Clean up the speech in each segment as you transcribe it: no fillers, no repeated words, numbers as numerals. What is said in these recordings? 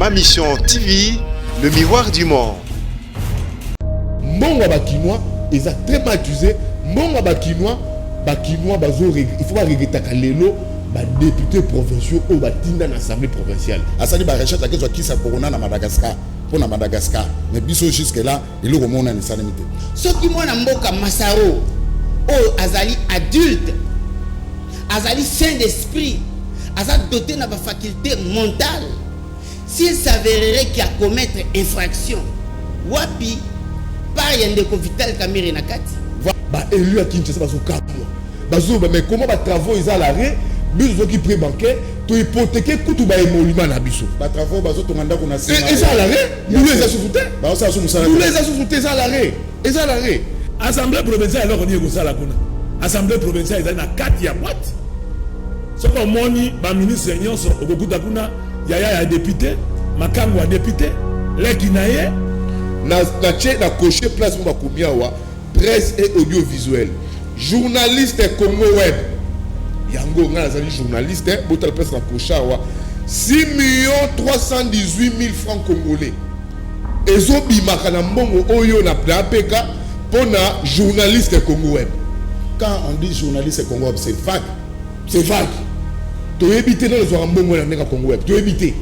Ma mission TV, le miroir du monde. Mbongo bakinois, ils ont très mal utilisé. Mbongo bakinois, il faut pas regretter kalelo, députés provinciaux ou batinda dans l'Assemblée provinciale. Asali ba recherche que soit qui ça corona na Madagascar, pour na Madagascar. Mais biso jusque là, il est au monde en salamité. Ce qui moi na mboka Masaro, oh azali adulte, azali saint d'esprit, azali doté na ba faculté mentale. S'il s'avérerait qu'il a commettre infraction, wapi par yandeko Vital Kamerhe na kati. Bah élu à Kinshasa baso kapwa. Baso mais comment ba travaux ils à l'arrêt, biso qui prêt bancaire, to hypothéquer kutu ba émolument na biso. Ba travaux baso to nganda kuna sima. Et ça à l'arrêt, nous les assoufouté. Ba ça assoufouté. Nous les assoufouté ça à l'arrêt. Et ça à l'arrêt. Assemblée provinciale alors on y est ça la kuna. Assemblée provinciale ils na 4 ya boîte. Ce qu'on moni ba ministre nyonso okokuta kuna yaya ya député, makango ya député, leki na ye na coché place pour bakumia wa presse et audiovisuel. Journaliste Congo Web. Yango nga azali journaliste botal presse na cocha wa 6 318 000 francs congolais. Ezo bimaka na mbongo oyo na PK pour na journaliste Congo Web. Quand on dit journaliste Congo Web, c'est vague. C'est vague. Tu as évité dans le mbongo na Congo Web. Tu as évité.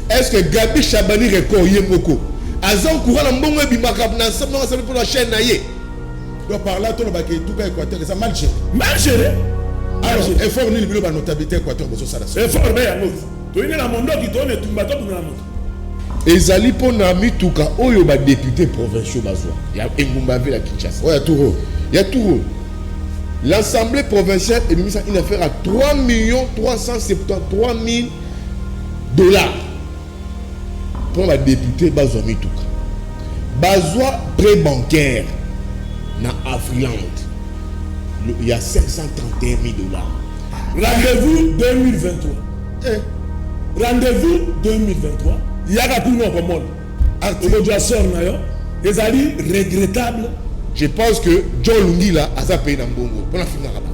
Est-ce que Gabi Chabani record yemoko azan courant na mbongo bimaka na ensemble na pour la chaîne na ye. Donc par là tout le baké tout Équateur ça mal géré. mal géré. Alors effort ni le notabilité Équateur beso ça. Effort be yango. To ine na mondo ki to ne tumbato na mondo. Ezali pona mituka oyo ba député provinciaux bazwa. Ya Engumba Ville à Kinshasa. Ouais, Touro. Il y a Touro. L'Assemblée provinciale a mis ça une affaire à 3 373 000 dollars pour la députée bazwa mituka. Bazwa prêt bancaire na Afriland. Il y a 531 000 dollars. Rendez-vous 2023. Rendez-vous 2023. Il y a un coup non commode. Ezali regrettable. Je pense que John Lungi là a sa paye dans Bongo. Pour la fin de la rabat.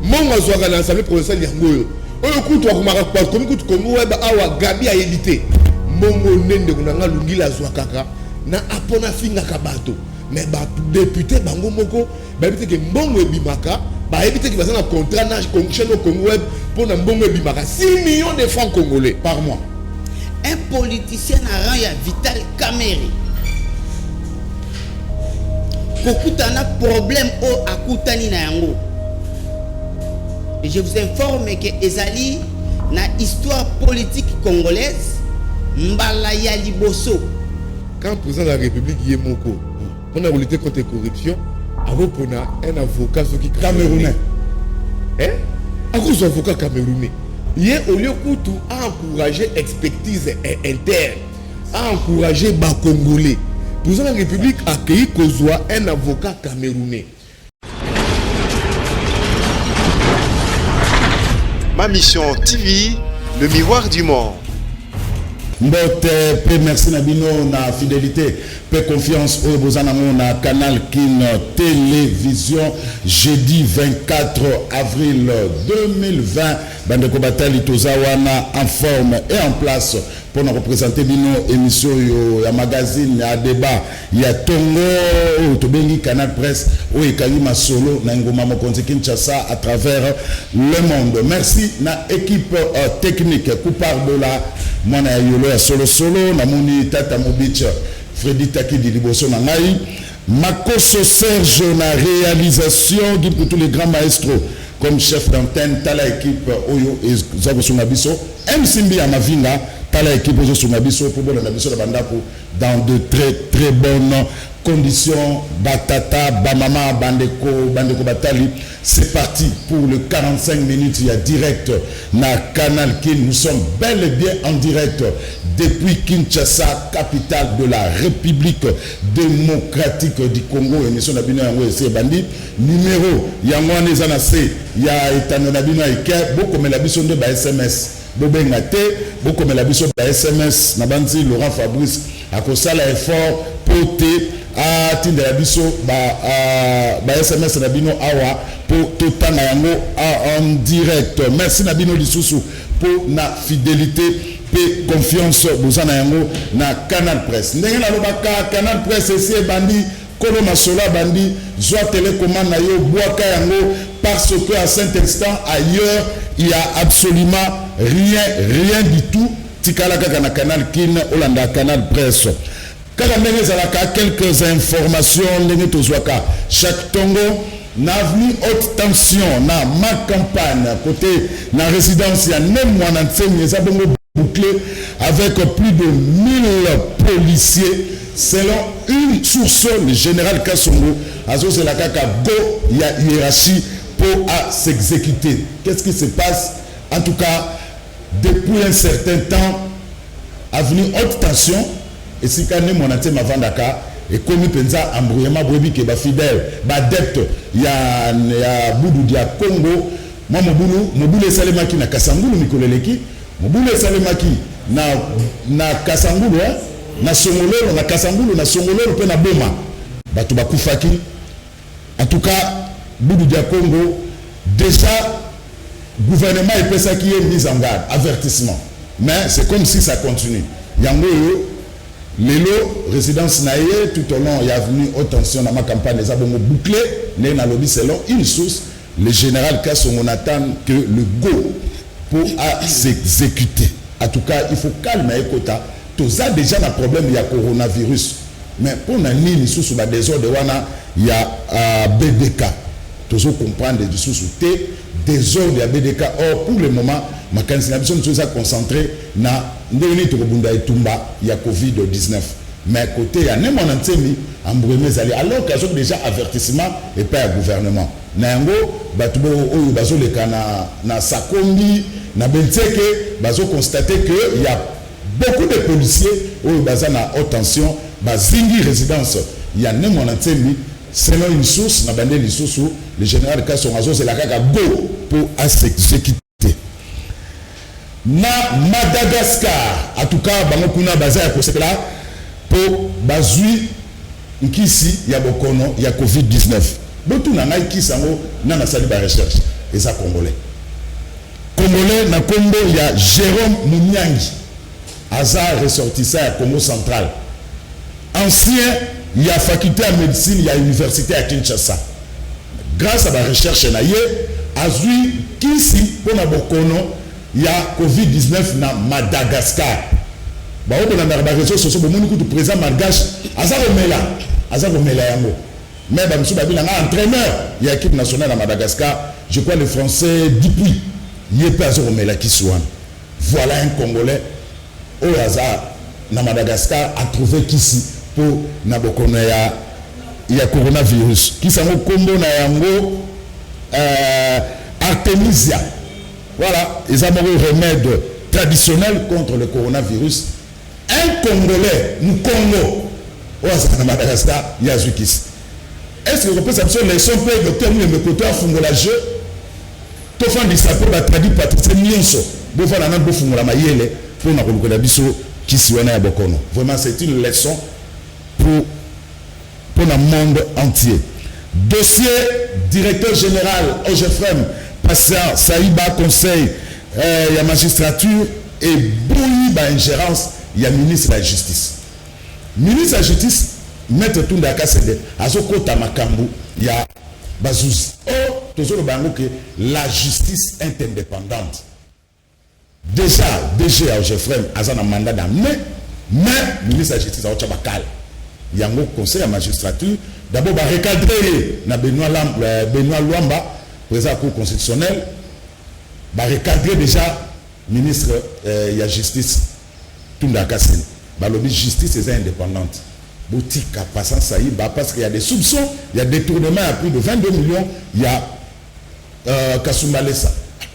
Mon azwa dans l'Assemblée provinciale yango. Oyo kutu akumaka kwa komi kutu Congo Web awa Gabi a évité. Mongo nende kunanga Lungi la zwa kaka na apona finga kabato. Mais ba député bango moko ba éviter que mbongo ebimaka ba éviter que bazana contrat na chaîne au Congo Web pour na mbongo ebimaka 6 millions de francs congolais par mois. Un politicien na rang ya Vital Kamerhe kokutana problème o akutani na yango. Et je vous informe que ezali na histoire politique congolaise mbala ya liboso. Quand le président de la République Yemoko on a lutter contre la corruption, avant qu'on a un avocat qui camerounais. Hein? À cause d'un avocat camerounais. Hier, au lieu de encourager l'expertise interne, à encourager les Congolais, le président de la République a accueilli un avocat camerounais. Ma mission TV, le miroir du monde. Mbote, peu merci Nabino na fidélité, peu confiance au Bozanamo na canal Kin Télévision jeudi 24 avril 2020. Bandeko Batali Tozawana en forme et en place pour nous représenter Bino émission ya magazine ya débat ya Tongo Tobengi Canal Presse ou Ekalima Solo na Ngoma Mokonzi Kinshasa à travers le monde. Merci na équipe technique Coupard de la Mwana ya Yolo ya Solo na Moni Tata Mobich Freddy Takidi Liboso na ngai Makoso Serge na réalisation qui pour tous les grands maestros comme chef d'antenne tala équipe Oyo et Zago Sunabiso MCB à Mavinga tala équipe Oyo Sunabiso pour bon Nabiso de Bandako dans de très bonnes conditions. Batata Bamama Bandeko Batali, c'est parti pour le 45 minutes. Il y a direct na Canal Kin. Nous sommes bel et bien en direct depuis Kinshasa, capitale de la République démocratique du Congo. Émission Nabino Yango et Bandi numéro Yango Nezanase ya Etano Nabino Ike beaucoup mais la biso de ba SMS Bobengate beaucoup mais la biso ba SMS Nabanzi Laurent Fabrice a kosala effort poté a tinde la biso ba SMS Nabino awa pour totanga yango en direct. Merci Nabino Lisusu pour na fidélité pe confiance bozana yango na Canal Presse ndenge na lobaka Canal Presse esi bandi kolo masola bandi zwa télécommande na yo boaka yango parce que à cet instant ailleurs il y a absolument rien du tout tikala kaka na Canal Kin olanda Canal Presse kaka ndenge ezalaka quelques informations ndenge tozwaka chaque tongo na avenue haute tension na ma campagne côté na résidence ya Nemwana Ntsemi eza bongo bouclé avec plus de 1000 policiers selon une source le général Kassongo azo c'est la kaka go il y a hiérarchie pour à s'exécuter. Qu'est-ce qui se passe? En tout cas depuis un certain temps avenue haute tension et si quand Nemwana Ntsemi avandaka et comme penza embrouillement brebi ke ba fidèle ba adepte ya budu dia Congo moi mobulu esalemaki na Kasangulu mikoleleki mobulu esalemaki na Kasangulu na Songololo na Kasangulu na Songololo pe na Boma batu bakufaki en tout cas budu dia Congo déjà gouvernement epesaki ye mise en garde avertissement mais c'est comme si ça continue yango Lelo, résidence naïe, tout au long, il y a venu haute tension dans ma campagne, les abonnés bouclés, né dans lobby selon une source, le général Kassongo attend que le go pour s'exécuter. En tout cas, il faut calmer les quotas. Tout ça, déjà, un problème, il y a coronavirus. Mais pour nous, une source de désordre, il y a BDK. Tout ça, comprendre des sources désordre, il y a BDK. Or, pour le moment, ma candidature nous a concentré na ndeni to bunda etumba ya Covid-19 mais côté il y a Nemwana Ntsemi embrouillé zali alors qu'il y a déjà avertissement et pas le gouvernement na yango batubo oyo bazo leka na Sakombi na Benteke bazo constater que il y a beaucoup de policiers oyo baza na haute tension bazingi résidence il y a Nemwana Ntsemi selon une source na bande une source le général Kassongo azo c'est la kaka go pour s'exécuter. Na Madagascar, en tout cas, Bangokuna Baza Kosekela, pour Bazui, Nkisi, Yabokono, il y a Covid-19. Botou n'a qui sango, n'a sali ba recherche. Et ça, Congolais. Congolais, na Congo, il y a Jérôme Mouniangi, hasard ressortissant à Congo central. Ancien, il y a faculté à médecine, il y a université à Kinshasa. Grâce à la recherche, Azui, Kisi, pour Nabokono, il y a Covid-19 dans Madagascar. Bah on a des réseaux sociaux, bon nous tout présent malgache, azaromela yango. Mais bah monsieur Babi un entraîneur, il y a équipe nationale à Madagascar, je crois le français Dupuis. Il est pas azaromela qui soit. Voilà un Congolais au hasard dans Madagascar a trouvé qu'ici pour Nabokono il y a coronavirus. Qui s'en combo na yango Artemisia. Voilà, ils ont un remède traditionnel contre le coronavirus. Un Congolais, nous Congo, au Madagascar, il y a Zukis. Est-ce que vous pensez que les gens peuvent docteur nous me côté à Fungola jeu? Tout le monde s'appelle la traduit par tout ce mionso. Vous voyez la Fungola Mayele pour nous reconnaître biso qui s'y en est à Bokono. Vraiment, c'est une leçon pour le monde entier. Dossier directeur général OGFM. Patient Saïba conseil il y a magistrature et bouilli ba ingérence il y a ministre de la justice. Ministre de la justice maître Tundaka Sede azoko tamakambu il y a Bazouzi. Oh toujours le bango que la justice est indépendante. Déjà DG à Jeffrem azana mandat d'amener mais ministre de la justice a Ochabakal. Il y a un conseil à magistrature d'abord ba recadrer na Benoît Luamba président de la Cour constitutionnelle, va recadrer déjà le ministre de la Justice, Tundaka Sede. La justice est indépendante. Boutique à passant ça parce qu'il y a des soupçons, il y a des détournements à plus de 22 millions, il y a Kasumbalesa.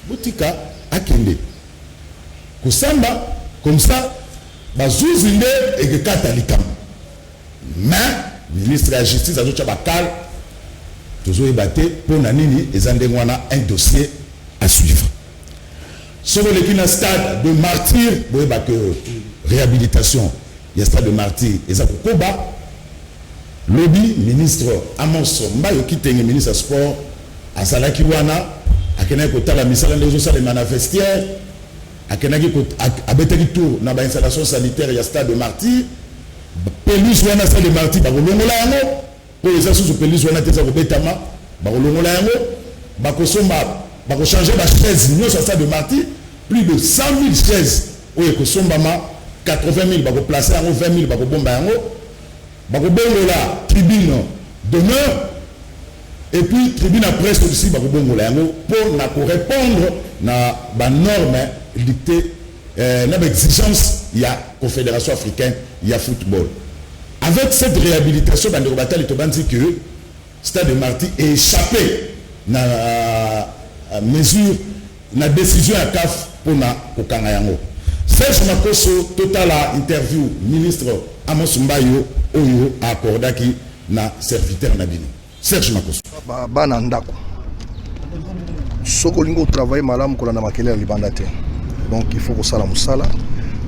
Boutique à Kende. Kusamba, comme ça, Bazouzinde et que Katalikam. Mais, le ministre de la Justice a dit toujours ébatté pour Nanini et Zandengwana un dossier à suivre. Sur le stade de martyr, vous voyez que réhabilitation, il y a stade de martyr et ça pour Koba. Lobby, ministre Amos Mbayo qui est ministre sport, à Salakiwana, à Kenekota, la mission des autres des manifestières, akenaki abetaki tour na ba installation sanitaire ya stade de Martyr pelouse wana stade de Martyr bakolongola yango pour les sous pelouse wana tesa ko betama bakolongola yango bakosomba bakochanger ba chaise nyonso ya stade de Martyr plus de 100 000 chaises oyo ekosombama 80 000 bakoplacer yango 20 000 bakobomba yango bakobongola tribune d'honneur et puis tribune à presse aussi bakobongola yango pour na ko répondre na ba norme dictée na ba exigence ya confédération africaine ya football. Avec cette réhabilitation bande batali to bandi que stade de Martyr est échappé na mesure na décision à CAF pour na kokanga yango. Serge Makoso total interview ministre Amos Mbayo oyo accordaki na serviteur na bino. Serge Makoso bana ndako sokolingo travailler malamu kola na makele libanda te. Donc il faut que ça la musala.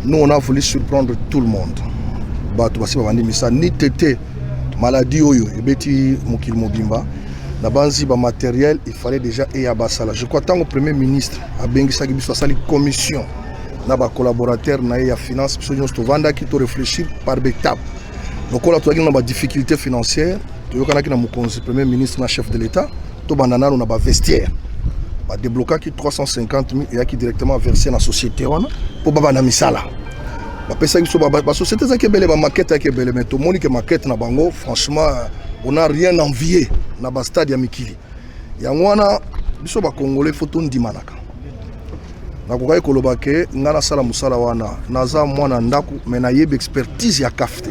Nous on a voulu surprendre tout le monde. Bato basi babandi misa ni tete maladie oyo ebeti mokili mobimba na banzi ba matériel il fallait déjà et ya basala. Je crois tant au premier ministre a bengisaki biso sali commission na ba collaborateur na ya finance biso nyonso to vanda ki to réfléchir par étapes. Donc on a trouvé na ba difficulté financière to yokanaki na mokonzi premier ministre na chef de l'état to bandana na ba vestiaire. Ba débloquer qui 350 000 et qui directement versé dans la société pour baba na misala. Ba pesa biso ba société za kebele ba maquette kebele mais to monique maquette na bango franchement on n'a rien envié na ba stade ya Mikili. Yango wana biso ba congolais photo ndimanaka. Na ko kai koloba ke ngana sala musala wana naza mwana ndaku mais na yeb expertise ya CAF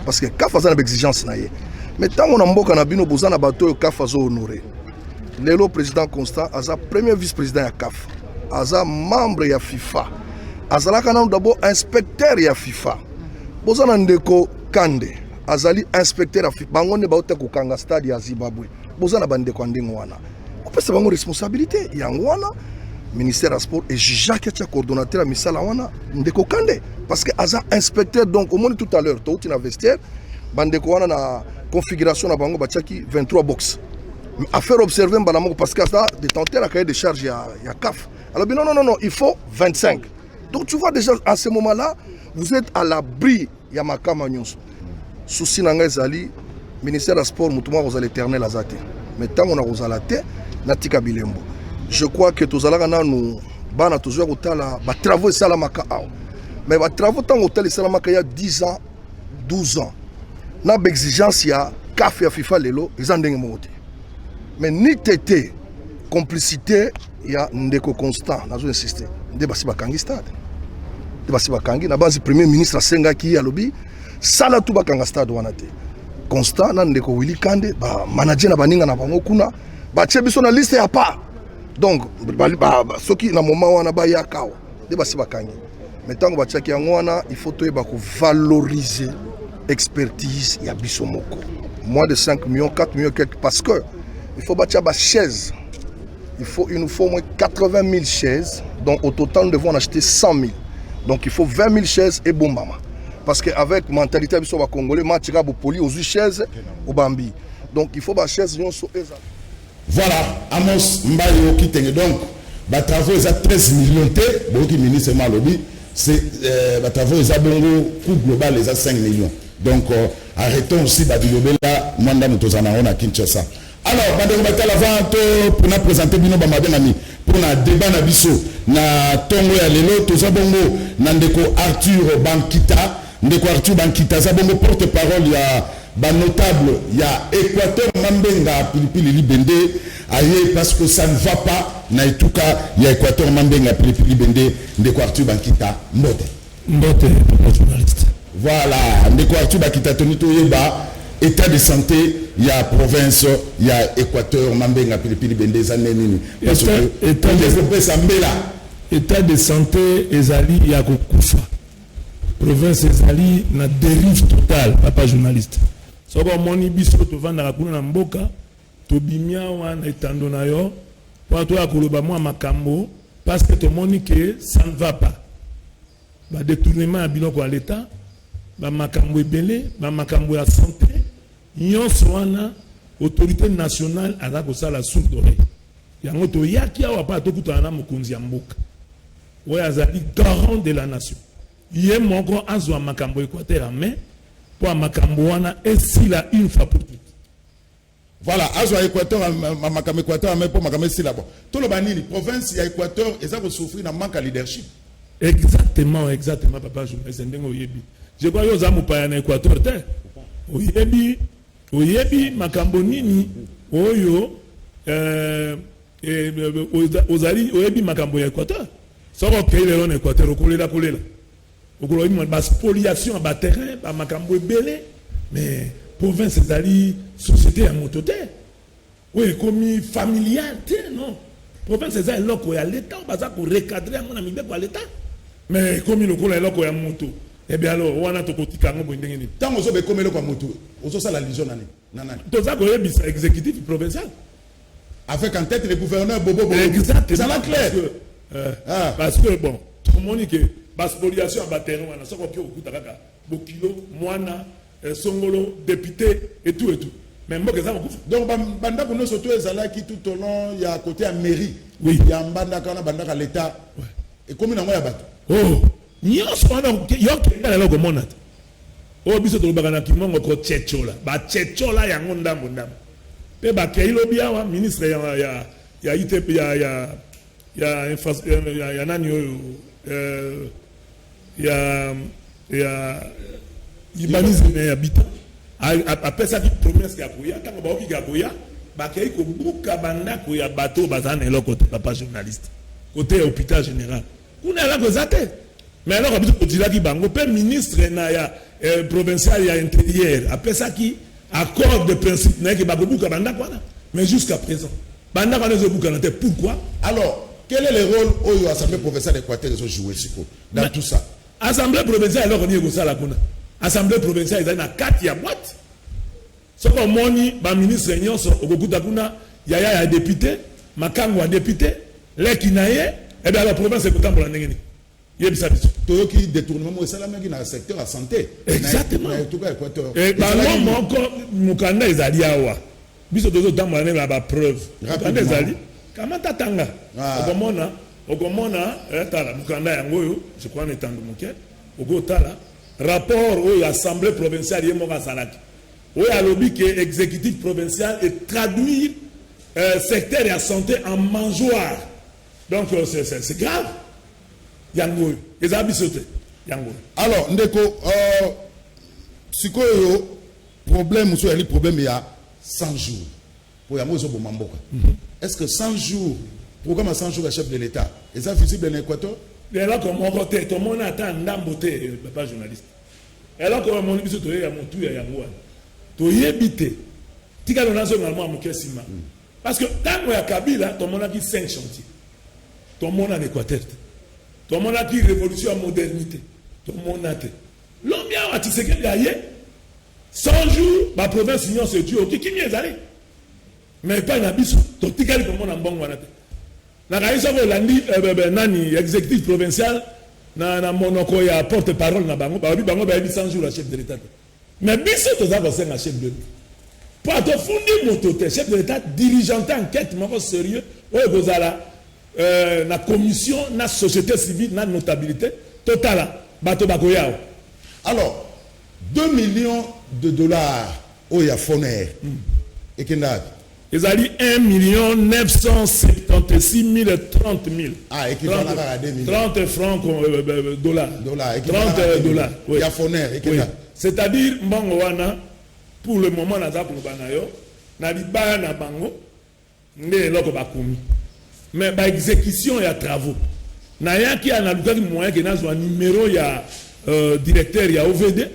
parce que CAF a une exigence na ye. Mais tant on a mboka na bino bozana bato yo CAF azo honorer. Le président Constant, Aza premier vice-président de la CAF, Aza membre de la FIFA, Aza d'abord inspecteur de la FIFA. Bozana ndeko Kande, Azali inspecteur de la FIFA, Bangonne Baote Kukanga stade ya Zimbabwe. Bozana bandeko ndengwana. Ko pesa bango responsabilité yangwana ministère des Sports et Jacques Etia coordonnateur à misala wana ndeko Kande parce que Aza inspecteur donc au monde tout à l'heure, tout na vestiaire, bandeko wana na configuration na bango batiaki 23 box. À faire observer parce que ça détenteur la cahier de charge il y a CAF. Alors non, il faut 25. Donc tu vois déjà à ce moment-là, vous êtes à l'abri il y a makama nyonso. Souci nanga ezali ministère des Sports mutuma aux l'éternel azate. Mais tant on a aux alate natika bilembo. Je crois que tous alaka na nous bana toujours otala ba travaux sala maka. Mais ba travaux tant hôtel sala maka il y a 10 ans, 12 ans. Na exigence il y a CAF et FIFA lelo ils en ndenge moté. Mais ni tété complicité il y a ndeko Constant nazo insister nde basi bakangi stade nde basi bakangi na base premier ministre asenga ki alobi sala tu bakanga stade wana te Constant na ndeko Willy Kande ba manager na baninga na bango kuna ba tie biso na liste ya pas donc soki na moment wana ba yakao nde basi bakangi mais tango ba tiaki yango wana il faut toyeba ko valoriser expertise ya biso moko moins de 5 millions 4 millions quelque parce que il faut bâtir des chaises. Il nous faut au moins 80 000 chaises. Donc au total, nous devons en acheter 100 000. Donc il faut 20 000 chaises et bombama. Parce qu'avec la mentalité de Congolais, il y a poli aux 8 chaises au Bambi. Donc il faut des chaises. Voilà, Amos Mbayo qui tenait donc. Les travaux, ils ont 13 millions de bon qui ministre Malobi. Les travaux, ils ont coût global, ils ont 5 millions. Donc arrêtons aussi Babilobela, Mwanda Mutozana, on a Kinshasa. Alors, pour nous présenter Bino Bamadengami, pour nous débat na biso, na Tongo ya Lelo, toza bongo, nandeko Arthur Bankita, ndeko Arthur Bankita, za bongo porte-parole ya ba notable, ya Équateur Mambenga Pilipili Libende, aye parce que ça ne va pas, na etuka ya Équateur Mambenga Pilipili Libende, ndeko Arthur Bankita, mbote. Mbote, journaliste. Voilà, ndeko Arthur Bankita, tonito yeba, état de santé, il y a province, il y a Équateur, Mambenga, Pilipili, Bendeza, Nenini. Parce que état de santé, Ezali, il y a Kokufa. Province Ezali, na dérive totale, papa journaliste. Si on a moni biso, tu vas dans la kuna mboka, tu bimia wan etando na yo, pour toi, koloba moi makambo, parce que tu moni que ça ne va pas. Ba détournement à biloko à l'état, ba makambo ebele, ba makambo ya santé. Nyonso wana autorité nationale aza kosala sourde oreille yango to yaki awa pa tokutana na mokonzi ya mboka oyo azali garant de la nation ye moko azwa makambo Équateur mais pour makambo wana esila une fois pour toutes. Voilà, azwa Équateur makambo Équateur mais pour makambo esila bon tout le banini province ya Équateur eza ko souffrir na manque de leadership. Exactement papa journaliste ndengo yebi je crois yo za mupaya na Équateur te oyebi makambo nini oyo ozali oyebi makambo ya Équateur soko keile na Équateur okolela okolobi ba spoliation ba terrain ba makambo ebele mais province ezali société ya moto te oyo komi familial te non province ezali eloko ya l'état baza ko recadrer yango na mibeko ya l'état mais komi lokola eloko ya moto eh bien alors wana tokotika ngo boye ndenge nini Tant ozo be komelo kwa moto ozo sala lijon nani toza koyebisa exécutif provincial avec en tête le gouverneur Bobo. Exactement. Ça va clair. Parce que bon, tout le monde dit que la spoliation à Baterre, on a sorti au coup de Bokilo, Moana, Songolo, député et tout. Mais moi, ça donc, Banda Kouno Soto Ezala qui tout au long, il y a à côté à mairie. Oui. Il y a un Banda Kana, Banda à l'État. Et comme il y a un bateau. Oh, il y a un logo monat. Oh, biso to bagana kimongo ko Tchéchola. Ba Tchéchola ya ngonda mondam. Pe ba keilo bia wa ministre ya ITP ya nani ya ibanise ne habita. A pesa ki promesse ya kuya tango ba oki ya kuya ba kei ko buka banda ko ya bateau bazana eloko te papa journaliste. Côté hôpital général. Kuna la kozate. Mais alors biso ko dilaki bango pe ministre na ya provincial ya intérieur après ça qui accord de principe n'est que babuka banda quoi mais jusqu'à présent banda quand les buka na pourquoi alors quel est le rôle où l'Assemblée provinciale d'Équateur ont joué dans tout ça? Assemblée provinciale alors on y est ça la kuna Assemblée provinciale ils ont 4 ya boîte ce qu'on moni ba ministre nyonso okokuta kuna ya député makango ya député les kinaye et bien la province ekotambola ndenge ni yebisa biso toyoki détournement mo esala mengi na secteur la santé exactement na tout cas Équateur et bango moko mukanda ezali awa biso tozo tambola na ba preuve mukanda ezali kama tatanga okomona tala mukanda yango yo je crois netandu muke okotala rapport au assemblée provinciale yemo kasalaki au alobi que exécutif provincial et traduire secteur ya santé en mangeoire donc c'est grave yango ezabisote yango alors ndeko sikoyo problème so yali problème ya 100 jours pour yango zo bomamboka est-ce que 100 jours programme à 100 jours à chef de l'état est ça visible en Équateur et là comme on côté tout le monde attend ndambote papa journaliste et là comme on biso to ya mutu ya yango to yebite tika lona zo normalement mukesima parce que tango ya Kabila tout le monde a dit 5 chantiers tout le monde en Équateur. Tout le monde a dit révolution en modernité. Tout le monde a dit. L'homme a dit que d'ailleurs, 100 jours, ma province union se tue. Qui m'y est allé? Mais pas un abysse. Tout le monde a bon. La raison est que l'année exécutif provincial na monoko ya porte-parole na bango. Ba bango ba 100 jours la chef de l'État. Mais biso to za va un chef de l'État. Pour te fonder motote chef de l'État dirigeant enquête mako sérieux. Oyo gozala la commission, la société civile, la notabilité totale. Alors, 2 millions de dollars au Yafoner. Et qu'il a ils ont dit 1 976 030 000. Ah, et qu'il va à 2 millions. 30 francs dollars. 30 dollars. Oui. Yafoner. Oui. C'est-à-dire, pour le moment, na di ba na bango, ne loko bakumi. Mais par exécution et à travaux. Naya qui a un moyen qui a un numéro il y a directeur il y a OVD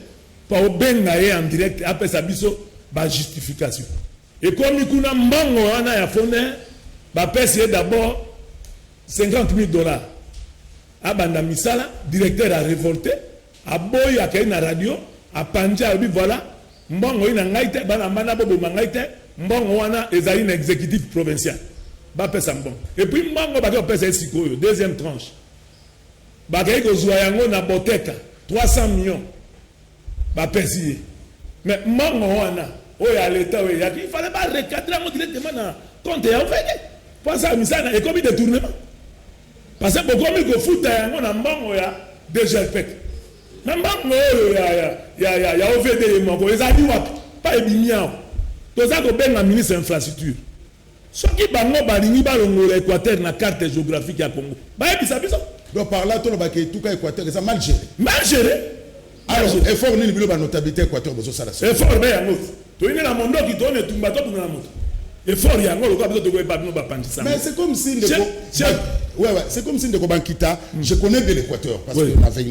pas au ben en direct après ça biso ba justification. Et comme nous avons mbango ana ya fone ba payer d'abord 50 000 $. Abanda misala directeur a révolté a boy a kay na radio a panja bi voilà mbango ina ngaite bana bana bobo mangaite mbango wana ezali na exécutif provincial. Et puis, Mango Bako pèse Sikoyo, deuxième tranche. Bako Zouayango na Boteka, 300 millions. Bapesi. Mais Mango Wana, Oya l'État, il fallait pas recadrer directement dans le compte. Pour ça, il y a un détournement. parce que bokomi kofuta yango na mbango ya DGPEC na mbango ya OVD moko ezali wapi pa ebimi awo toza kobenga ministre infrastructure soki bango balingi balongola Équateur na carte géographique ya Congo bayebisa biso donc par là tolobaka etuka Équateur eza mal géré alors effort nini bilo ba notabilité Équateur bozo sala effort be yango toyine na mondoki tone tumba to na moto effort yango lokola biso to koyeba bino bapandisa mais c'est comme si c'est comme si Ndeko Bankita je connais bien l'Équateur parce que avec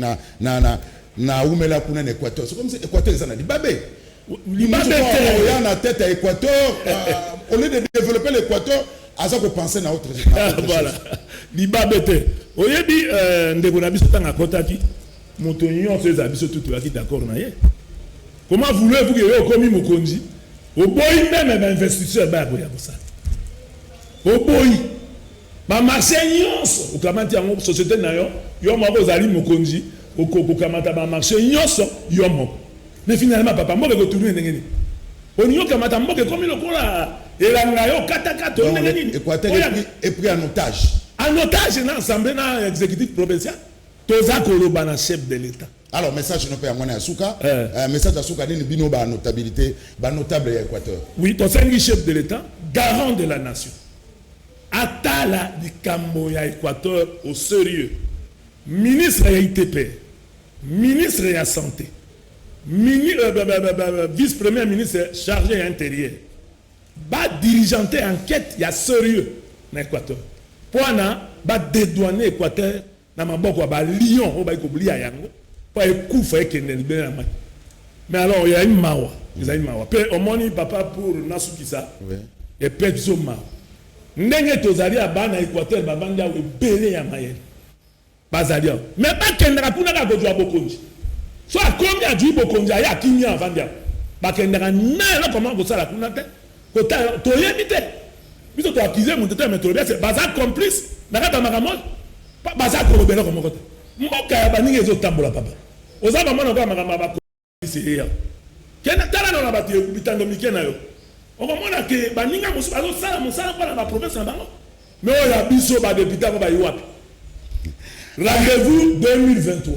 na umela kuna na Équateur c'est comme si Équateur ezana libabé il na tête à Équateur au lieu de développer l'Équateur aza ko penser na autre voilà libabete oyebi ndeko na biso tanga kotaki moto nyonso eza biso toutaki d'accord na ye comment voulez-vous que yo komi mokonzi oboyi même investisseur ba ko ya kosala oboyi ba marché nyonso okamati yango société na yo moko ozali mokonzi okamata ba marché nyonso yo moko mais finalement papa moko ko tourner ndenge oni okamata moko komi lokola elanga yo kata ndenge nini Équateur est pris en otage na assemblée na exécutif provincial toza koloba na chef de l'État. Alors message no pe ngwana ya suka message ya suka nini bino ba notabilité ba notable ya Équateur. Oui, tosengi chef de l'État, garant de la nation. Atala di kambo ya Équateur au sérieux. Ministre ya ITP, ministre ya santé, vice-premier ministre chargé intérieur. Ba dirigeanter enquête ya sérieux na Équateur. Poana ba dédouaner Équateur na maboko ba lion o ba ikobulia yango pa ekufa ekende libé na mai. Mais alors il y a une mawa, ils a une mawa. Pe omoni papa pour nasukisa. Oui. Et pe zoma. Ndenge tozali abana Équateur babanga we belé ya mai. Bazalia. Mais pas kendra kuna ka gojwa bokonji. So akomi aju bokonji ya kimia avandia. Ba kendra na la comment ko sala kuna te. Ko ta to yemite. Biso to accuser mon tete mais to bien c'est baza complice. Na kata makamon. Baza ko robela comme côté. Mboka ya baninga ezo tambola papa. Ozaba mwana kwa makamba ba c'est kena tala na bati bitando mikena yo okomona ke baninga musu bazo sala musala kwa na province na bango mais o ya biso ba député ko ba yiwapi rendez-vous 2023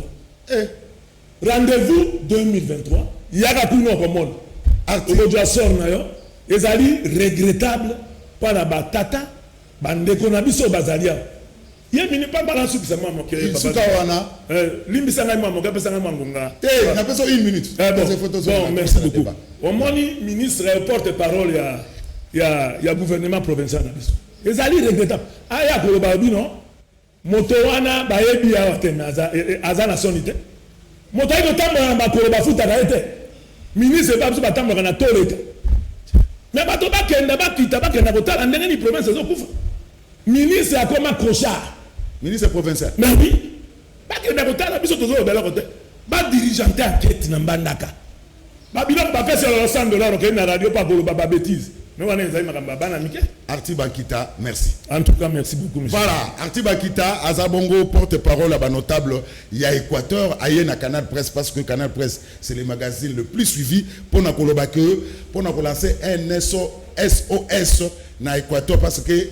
rendez-vous 2023 yaka kuno komona article sort na yo ezali regrettable para batata bandeko na biso bazalia ye mini pas balance sur sama mo ke suka wana limbisa ngai mo ke pesa ngai mangunga na pesa 1 minute bon merci beaucoup au moni ministre porte-parole ya gouvernement provincial na biso ezali regrettable aya ko ba bino moto wana ba yebi ya watena aza na sonité moto ayo tambola ba ko ba futa ka ete ministre ba biso batambola na toleta mais bato bakenda bakenda kotala ndenge ni province ezokufa ministre akoma crochat ministre provincial. Mais oui, pas que n'importe biso tozo bela côté. Ba dirigeanter enquête na mbandaka. Ba biloko ba pesa le $100 que na radio pas pour ba bêtise. Mais on est makamba bana mike. Arti Bankita, merci. En tout cas, merci beaucoup monsieur. Voilà, Arti Bankita Azabongo porte-parole à ba notable ya Équateur aye na Canal Presse parce que Canal Presse c'est le magazine le plus suivi pour na koloba que pour na lancer un SOS na Équateur parce que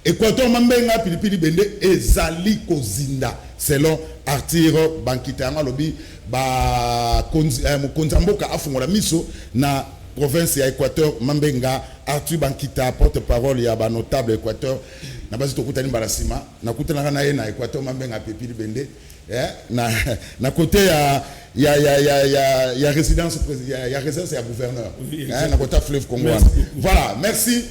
Équateur mambenga pilipili bende ezali kozinda selon Artir Bankita ngalobi ba konzamboka afungola miso na province ya Équateur mambenga Artir Bankita porte-parole ya ba notable Équateur na basi tokutani barasima na kutana na ye na Équateur mambenga pilipili bende na côté ya résidence ya résidence ya gouverneur na côté fleuve Congo. Voilà, merci.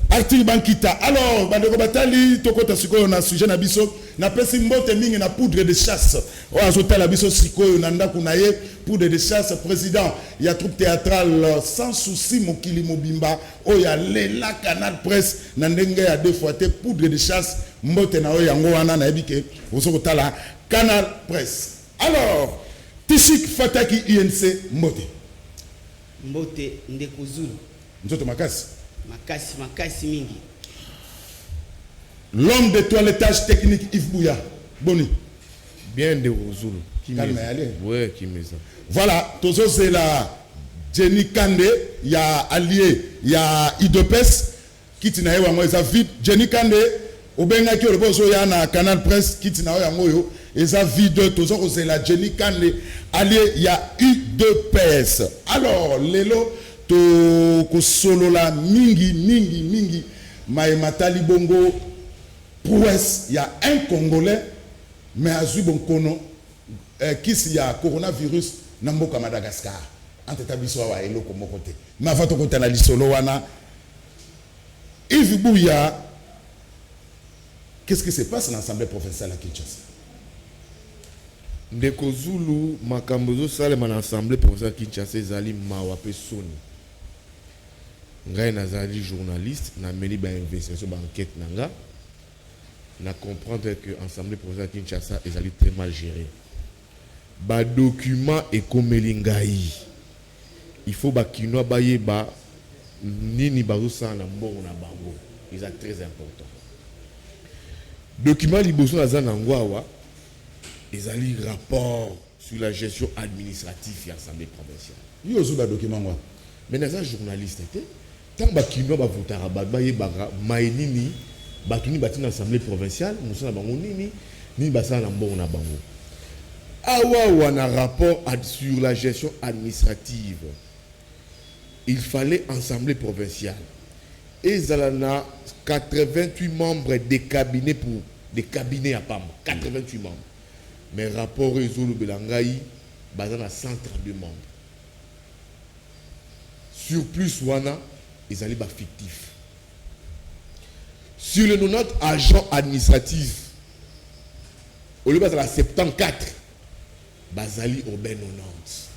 Artir Bankita. Alors, bandeko batali tokota sikoyo na sujet na biso na pesi mbote mingi na poudre de chasse. O azotala biso sikoyo na ndako na ye poudre de chasse président ya troupe théâtrale sans souci mokili mobimba o ya lela Canal Presse na ndenge ya deux fois te poudre de chasse mbote na o yango wana na ebike ozokotala Canal Presse. Alors, Tishik Fataki INC mbote. Mbote ndeko Zulu. Nzoto makasi. Makasi mingi. L'homme de toilettage technique Yves Bouya. Boni. Bien de Zulu. Ouais, qui met ça. Voilà, Tozo c'est la Jenny Kande, il y a allié, il y a Idopes qui tina ewa moi ça vite Jenny Kande obengaki o boso ya na Canal Presse kiti na yango yo eza vide tozo ko la Jenny Kanle allié il y a eu 2 PS. Alors lelo to ko solo la mingi Matali Bongo prouesse, il y a un Congolais mais à Zuibonkono qui s'il y a coronavirus namboka Madagascar entre tabiso wa elo comme côté mais avant to ko tana lisolo wana Yves Bouya qu'est-ce qui se passe dans l'Assemblée provinciale à Kinshasa? Ndeko Zulu makambozo sale man Assemblée provinciale Kinshasa ezali mawa pe soni. Ngai nazali journaliste na meni ba investigation ba enquête nanga na comprendre que Assemblée provinciale Kinshasa ezali très mal géré. Ba document et komeli ngai. Il faut ba kinoa ba yeba nini bazo sa na mbongo na bango. C'est très important. Document liboso na za na ngwawa ezali rapport sur la gestion administrative de l'Assemblée provinciale. Il y a aussi un document. Mais dans un journaliste, tant que nous avons voté à Maïnini, Batuni Batini l'Assemblée provinciale, nous avons ni Bassan Lambon na Bango. Awa un rapport sur la gestion administrative. Il fallait Assemblée provinciale. Et Zalana 88 membres des cabinets pour des cabinets à PAM. 88 membres. Mais rapport réseau le Belangaï, basé à 132 membres. Sur plus wana, ils allaient fictif. Sur le 90 agents administratifs, au lieu de 74, basali au ben 90.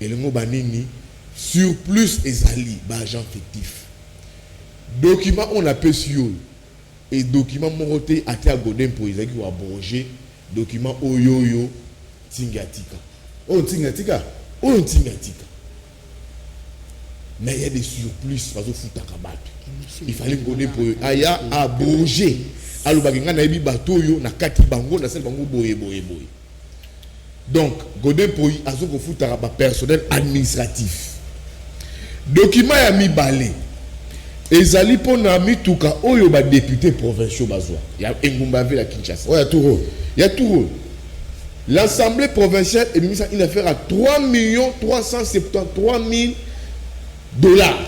Et le mot banini, sur plus ezali, agent fictif. Document on appelle sur et document monté à Godin pour les qui ont abrogé. Document Oyoyo Tingatika. Oh Tingatika. Oh Tingatika. Mais il y a des surplus parce que il fallait qu'on pour aya abrogé. Alors baginga na ebi batoyo na kati bango na sel bango boye. Donc Godin pour azoko futa ba personnel administratif. Document ya mi balé. Ezali pona mituka oyo ba député provinciaux bazwa. Ya Engumba ville à Kinshasa. Ouais, tout. Il y a tout. L'Assemblée provinciale est mise à une affaire à 3 373 000 dollars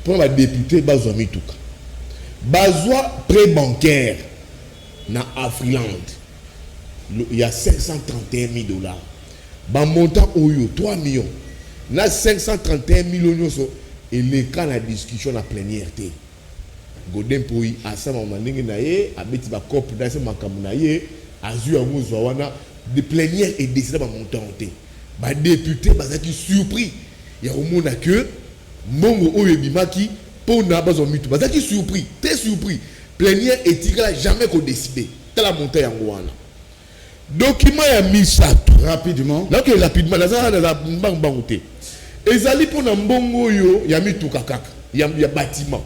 pour la députée Bazwa Mituka. Bazwa prêt bancaire na Afriland. Il y a 531 000 dollars. Ba montant oyo 3 millions. Na 531 millions et les cas la discussion la plénière. Godin Poui à ça moment ndenge na ye abeti ba cop dans ce makambo na ye azu yango zwana de plénière et décidé ba monter ba député bazaki surpris ya omona que mbongo oyo bimaki pona bazo mitu bazaki surpris très surpris plénière et tigala jamais ko décider tala monter yango wana document ya misato rapidement donc rapidement na za na bangote ezali pona mbongo oyo ya mituka kaka ya bâtiment.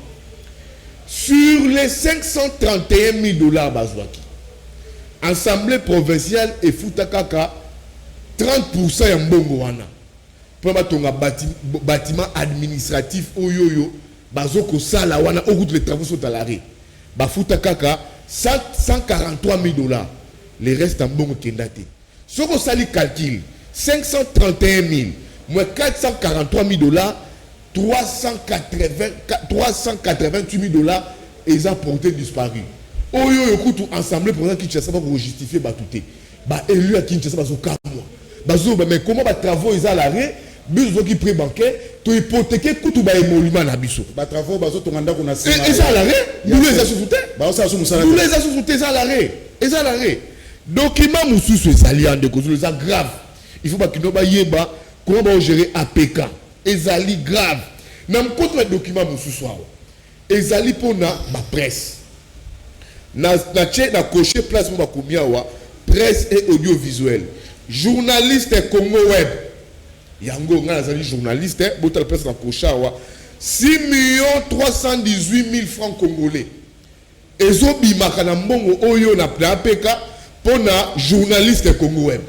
Sur les 531 000 dollars Bazwaki, Assemblée provinciale et Futakaka, 30% ya mbongo wana. Pour batonga bâtiment administratif oyoyo, bazoko sala wana au route les travaux sont à l'arrêt. Ba Futakaka 143 000 dollars. Les restes en mbongo kendate. Ce qu'on sali calcul, 531 000 moins 443 000 dollars. 388 000 dollars et ils ont porté disparu. Oyo yokutu ensemble pour ça Kinshasa va pour justifier batouté. Ba élu à Kinshasa bazo kamwa. Bazo mais comment ba travaux ils à l'arrêt, biso qui prêt bancaire, to hypothéquer kutu ba émolument na biso. Ba travaux bazo tonganda kuna et ça à l'arrêt, nous les assoufouté. Ba ça sous musala. Nous les assoufouté ça à l'arrêt. Et ça à l'arrêt. Document mususu ezali en de cause ça grave. Il faut pas que nous ba yeba comment ba gérer APK. Ezali grave. Nam contre le document mususwa. Ezali pona ba presse. Na coché place mo ba komia wa presse et audiovisuel. Journaliste Congo Web. Yango nga ezali journaliste botal presse na cocha wa 6 318 000 francs congolais. Ezo bimaka na mbongo oyo na APK pona journaliste Congo Web.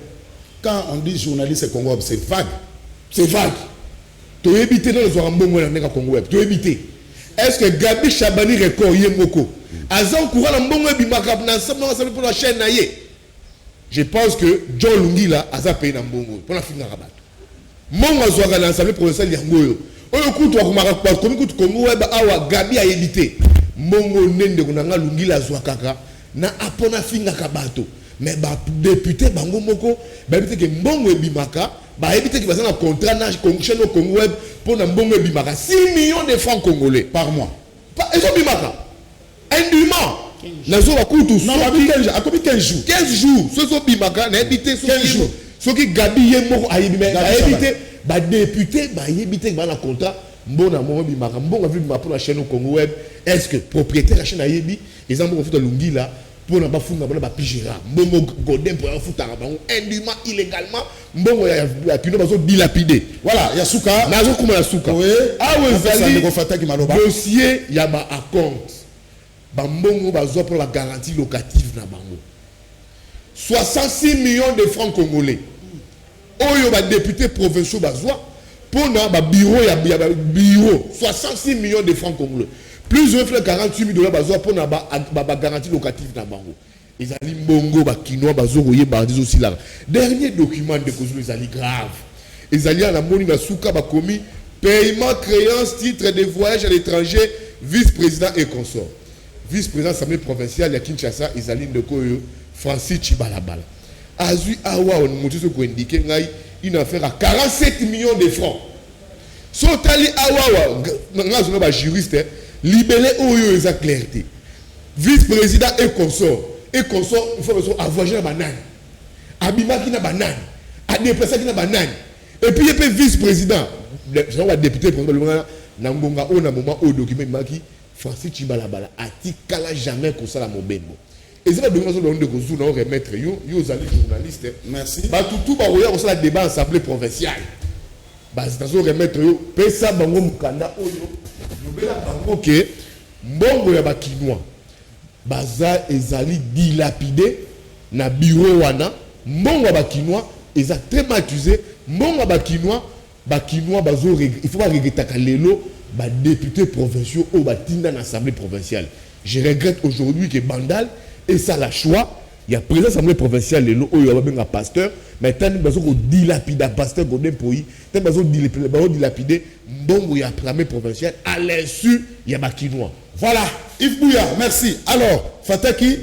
Quand on dit journaliste Congo Web, c'est vague. C'est vague. Tu éviter dans les mbongo na Congo Web. Tu éviter. est-ce que Gabi Chabani record yemoko azan courant na mbongo bimaka na ensemble pour la chaîne naie. Je pense que John Lungila aza payé na mbongo pour la finga rabat. Mon azwaka na ensemble provincial yangoyo. Oyo kutu akumaka kwa komi kutu Congo web awa Gabi a évité. Mbongo nende kunanga Lungila azwaka na apona finga kabato. Mais ba député bango moko ba évité que mbongo ebimaka ba évité que baza na contrat na chaîne au Congo web pour na mbongo ebimaka 6 millions de francs congolais par mois. Pas ezo bimaka. Indûment. Nazo ba kutu non ba 15 a combien 15 jours. 15 jours. Soso bimaka na évité 15 jours. Soki Gabi ye moko a évité ba évité ba député ba évité que ba na contrat mbona mo bimaka mbongo vu bimaka pour la chaîne au Congo web. Est-ce que propriétaire la chaîne a yebi les ambos futa Lungila pour na ba funga ba pigera mbongo godin pour futa bango indûment illégalement mbongo ya kino bazo dilapider. Voilà, ya suka nazo kuma ya suka. Oui. Ah oui, zali dossier ya ba compte. Bambongo bazo pour la garantie locative na bango. 66 millions de francs congolais. Oyo ba député provinciaux bazoa pour na ba bureau ya bureau 66 millions de francs congolais. Plus de 48 000 dollars bazoa pour na ba garantie locative na bango. Ezali mbongo ba kinois bazo royer bandis aussi là. Dernier document de Kozulu ezali grave. Ezali na moni na suka ba commis paiement créance titre de voyage à l'étranger vice-président et consort. Vice-président de l'Assemblée provinciale de Kinshasa, Isaline de Koyo, Francis Chibalabala. Azui Awa, on nous a indiqué une affaire à 47 millions de francs. Sotali Awa, on a juriste, libellé Oyo et sa clarté. Vice-président et consort, il faut avoir la banane. Abima qui n'a banane. Adepesa qui n'a banane. Et puis, il y a vice-président, le député, Nambonga, on a un moment au document qui. Francis Chibalabala atikala jamais comme ça la mobembo. Et c'est pas de façon de Kozuna remettre yo allez journaliste. Merci. Ba tout ba roya comme ça le débat assemblée provinciale. Ba c'est remettre yo pesa bango mukanda oyo. Lobela bango ke mbongo ya bakinois. Baza ezali dilapidé na bureau wana mbongo ya bakinois eza très matusé mbongo ya bakinois bazo il faut pas regretter kalelo. Députés provinciaux au Batinda dans l'Assemblée provinciale. Je regrette aujourd'hui que Bandal et ça la choix. Il y a président de l'Assemblée provinciale, il y a un pasteur, mais tant que vous dilapidez pasteur Godin Poyi, tant que vous dilapidez, bon, il y a l'Assemblée provinciale, à l'insu, il y a Bakinois. Voilà, Yves Bouya, merci. Alors, Fataki,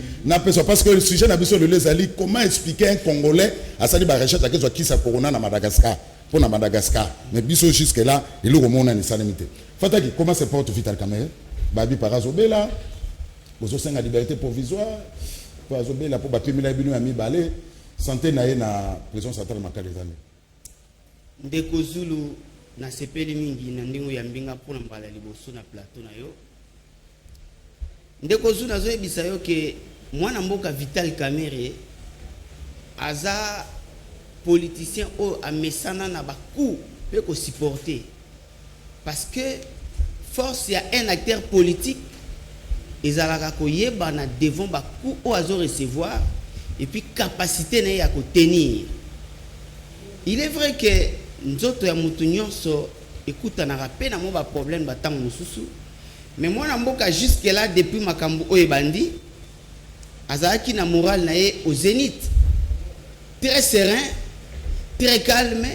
parce que le sujet n'a besoin de les alliés, comment expliquer un Congolais à sa recherche à qui sa corona à Madagascar, pour Madagascar, mais biso jusque-là, il est au monde en salamité. Fataki, comment se porte Vital Kamerhe? Babi Parazobela, aux osins à liberté provisoire, Parazobela pour battre Mila Binu Ami Balé, santé naïe na prison centrale Makale des années. Ndeko Zulu na sepeli mingi na ndingo ya mbinga pour mbala liboso na plateau na yo. Ndeko Zulu nazo ebisa yo ke mwana mboka Vital Kamerhe aza politicien o amesana na baku pe ko supporter. Parce que force y a un acteur politique ils allaient koyeba na devant baku o azo recevoir et puis capacité na ya ko tenir. Il est vrai que nzoto ya mutu nyonso écoute na rappel na mo ba problème ba tango mususu mais moi na mboka jusque là depuis makambo o ebandi azaki na moral na ye au zénith très serein très calme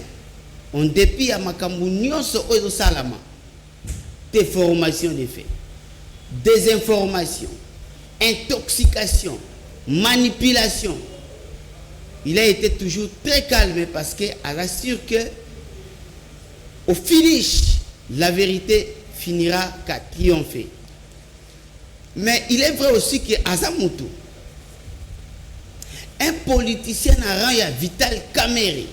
en dépit à makambo nyonso o salama déformation des faits désinformation intoxication manipulation. Il a été toujours très calme parce qu'elle assure que au finish, la vérité finira qu'à triompher. Mais il est vrai aussi que Azamutu, un politicien a rendu Vital Kamerhe.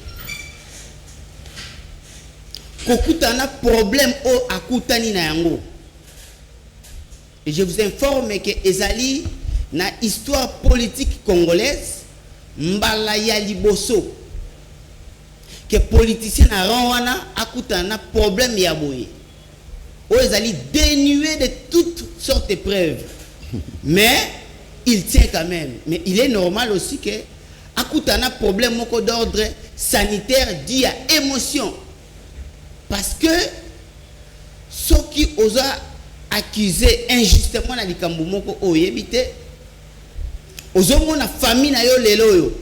Kokutana problème au akutani na yango. Et je vous informe que Ezali na histoire politique congolaise mbala ya liboso que politicien na wana akutana problème ya boye o ezali dénué de toutes sortes de preuves mais il tient quand même. Mais il est normal aussi que akutana problème moko d'ordre sanitaire dit à émotion parce que ce qui osa accusé injustement na likambo moko oyebite ozomo na famille na yo lelo yo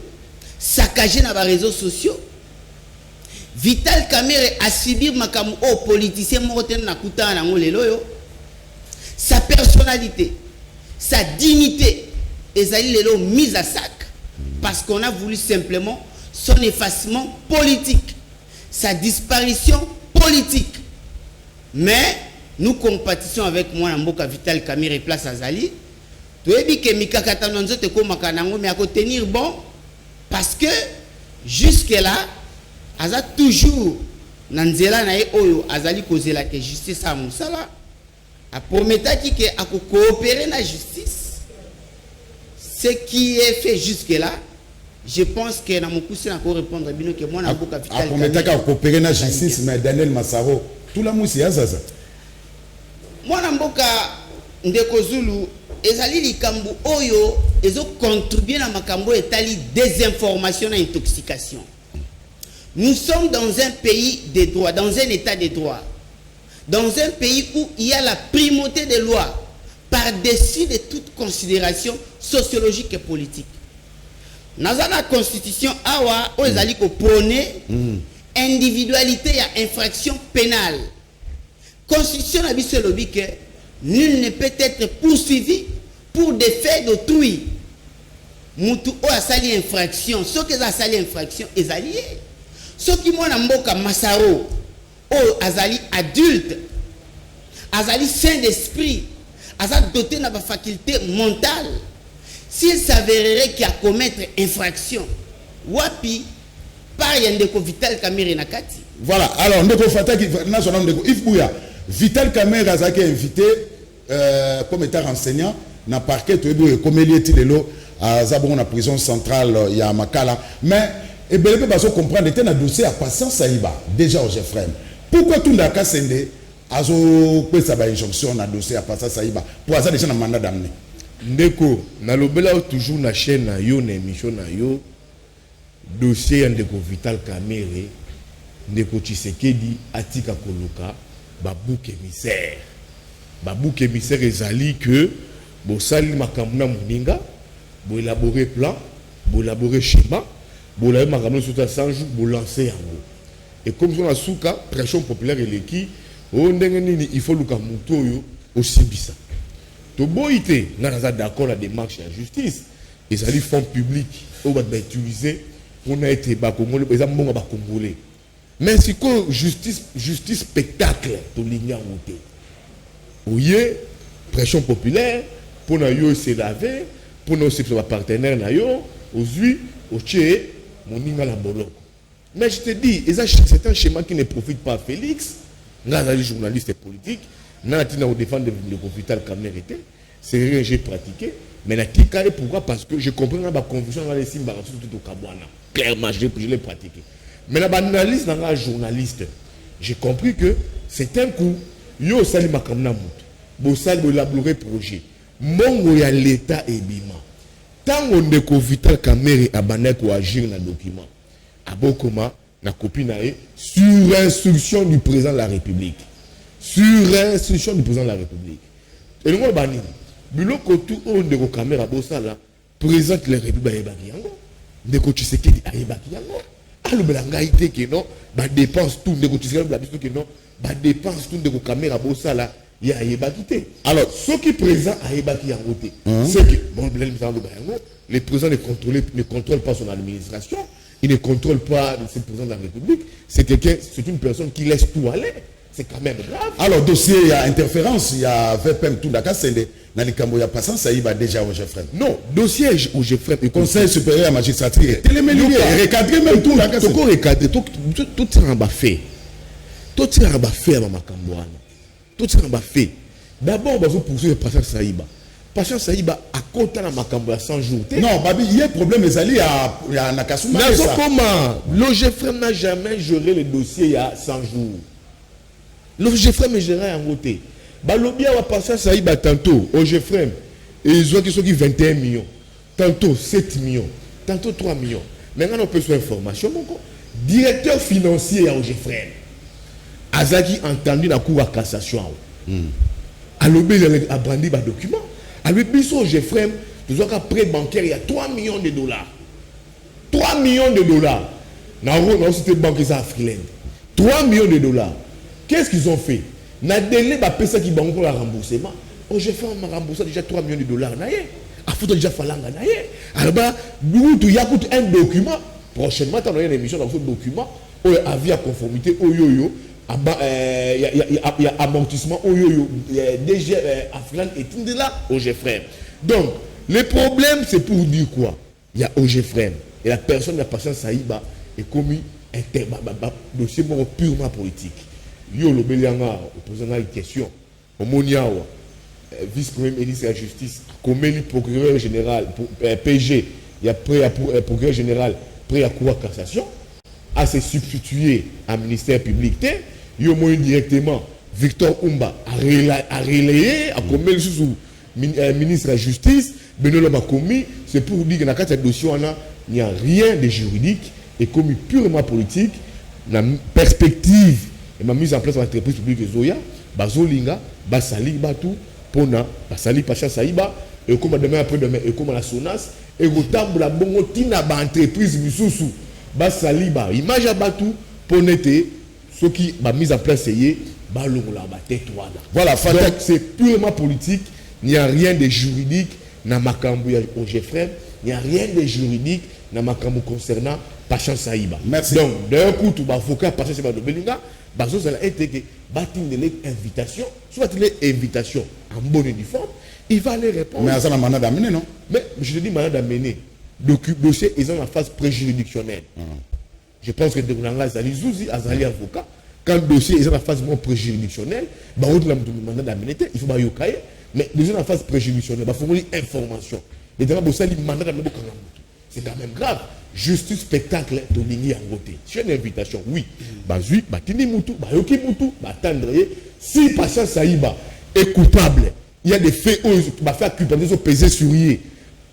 saccagé na ba réseaux sociaux. Vital Kamerhe a subi makambo au politicien moko na kutana nango lelo yo. Sa personnalité, sa dignité ezali lelo mise à sac parce qu'on a voulu simplement son effacement politique, sa disparition politique. Mais nous compatissons avec moi na mboka Vital Kamerhe place Azali. Toyebi ke mikakata nzote ko makanango mais à tenir bon parce que jusque là aza toujours nanzela na ye oyo azali kozela ke justice a musala a prometaki ke a coopérer na justice. Ce qui est fait jusque là, je pense que na mokusi na ko répondre bino que moi na boka Vital Kamerhe prometaki a coopérer na justice mais Daniel Massaro tout la musi azaza moi na mboka ndeko Zulu ezali likambo oyo ezo contribuer na makambo etali désinformation et intoxication. Nous sommes dans un pays de droit, dans un état de droit, dans un pays où il y a la primauté des lois par-dessus de toute considération sociologique et politique. Dans la constitution awa o ezali ko prôner individualité et infraction pénale. Constitution na biso lobi que nul ne peut être poursuivi pour des faits d'autrui. Mutu o asali infraction, ce que asali infraction ezali. Ce qui m'a mboka Massaro, o azali adulte, azali saint d'esprit, azali doté na ba faculté mentale. S'il s'avérerait qu'il a commettre infraction, wapi par yandeko Vital Kamerhe nakati. Voilà, alors ndeko fataki national ndeko Yves Bouya Vital Kamerhe azaki invité comme état enseignant na parquet toyebi comme lieti lelo azabongo na prison centrale ya Makala mais et bien les personnes comprendre était un dossier à Patience Saïba déjà au Jeffrem. Pourquoi tout le cas c'est azo pesa ba injonction na dossier à Patience Saïba pour ça déjà na mandat d'amener ndeko na lobela toujours na chaîne na yo na émission na yo dossier ndeko Vital Kamerhe ndeko Tshisekedi atika koluka babouk émissaire ezali que bo sali makambo na moninga bo élaborer plan bo élaborer schéma bo la makambo sur 100 jours bo lancer yango et comme son asuka pression populaire eleki o ndenge nini il faut luka muto yo osibisa to boité na d'accord la démarche en justice ezali fonds publics o ba utiliser pour na été ba congolais ba mbonga ba congolais mais si ko justice spectacle to linya ngote oye pression populaire pour na yo se laver pour nos partenaires na yo ozui oche moninga la boloko. Mais je te dis c'est un schéma qui ne profite pas à Félix na les journalistes politiques na tina au défendre le Vital Kamerhe. C'est rien que j'ai pratiqué mais na tika et pourquoi parce que je comprends la confusion dans les simba tout au Kabwana clairement je l'ai pratiqué mais la analyse dans la journaliste j'ai compris que c'est un coup yo sali makamna mutu bo sali bo élaborer projet mongo ya l'état ebima tango ndeko Vital Kamerhe abana ko agir na document abokoma na copie na e sur instruction du président de la République et nous bani biloko tout on ndeko Kamerhe bosala président de la République ayebaki yango ndeko Tshisekedi ayebaki yango alobela ngai te ke non ba dépense tout ndeko Tshisekedi ba biso ke non ba dépense tout ndeko Kamerhe bosala ya ayebaki te. Alors ce qui présent ayebaki yango te c'est que bon le président ne contrôle pas son administration, il ne contrôle pas le président de la République, c'est une personne qui laisse tout aller. C'est quand même grave. Alors dossier il y a interférence, il y a VPM tout d'accord c'est dans les cambo ya Patience Saïba déjà au Jeffrem. Non, dossier au Jeffrem le Conseil supérieur à la magistrature. Télémélier recadrer même tout d'accord. Tout recadrer tout ça en fait. Tout ça en fait à makambo wana. Tout ça en fait. D'abord on va poursuivre Patience Saïba. Patience Saïba a compté dans makambo à 100 jours. Non, babi, il y a un problème ezali à Nakasuma. Comment le Jeffrem n'a jamais géré le dossier il y a 100 jours. Le Jeffrem est géré en côté. Balobia va passer ça y tantôt au Jeffrem et ils ont qui sont 21 millions, tantôt 7 millions, tantôt 3 millions. Maintenant on peut sur information directeur financier au Jeffrem. Azaki entendu la cour à cassation. alobé a brandi ba document avec biso Jeffrem nous avons un prêt bancaire il y a 3 millions de dollars 3 millions de dollars na cité banque ça Afriland 3 millions de dollars qu'est-ce qu'ils ont fait na délai ba pesa qui banque pour la remboursement Jeffrem m'a remboursé déjà 3 millions de dollars na yé a faut déjà falanga na yé alors bah il y a un document prochainement tu as une émission dans ce document avis à conformité il y a amortissement DG Afriland et là Jeffrem donc le problème c'est pour dire quoi il y a Jeffrem et la personne la patience Saïba est commis un dossier purement politique yo le Belianga posant une question au Moniawa vice-premier ministre de la justice comme le procureur général PG il y a procureur général près à cour de cassation à se substituer à ministère public yo moyen directement Victor Umba a relayé a commis sous ministre de la justice Benoît m'a commis c'est pour dire que dans cette dossier il n'y a rien de juridique et commis purement politique la perspective et ma mise en place de l'entreprise publique Zoya bazolinga basali batu pona basali pacha saïba et comme demain après demain et comme la Sonas et autant la bongo tina ba entreprise misusu basali ba image à batu ponete ce qui ba mise en place c'est ba longola ba tête voilà donc c'est purement politique il n'y a rien de juridique na makambo ya Jeffrem il n'y a rien de juridique na makambo concernant Pachan Saïba. Merci. Donc d'un coup tout ba avocat Pachan Saïba de Belinga bazo ça a été que batin de l'invitation soit l'invitation en bonne et due forme il va aller répondre mais ça n'a mandat d'amener non mais je te dis mandat d'amener dossier ils ont la phase préjuridictionnelle je pense que de Nanga Zali Zouzi Azali avocat quand le dossier est en phase préjuridictionnelle bah on a mandat d'amener il faut pas yokaye mais déjà en phase préjuridictionnelle bah faut une information et dans le mandat d'amener c'est quand même grave justice spectacle de Lingui Angoté c'est une invitation oui bah zui bah tini mutu bah yoki mutu bah tendre si Pachan Saïba est coupable il y a des faits où bah faire culpabiliser peser sur lui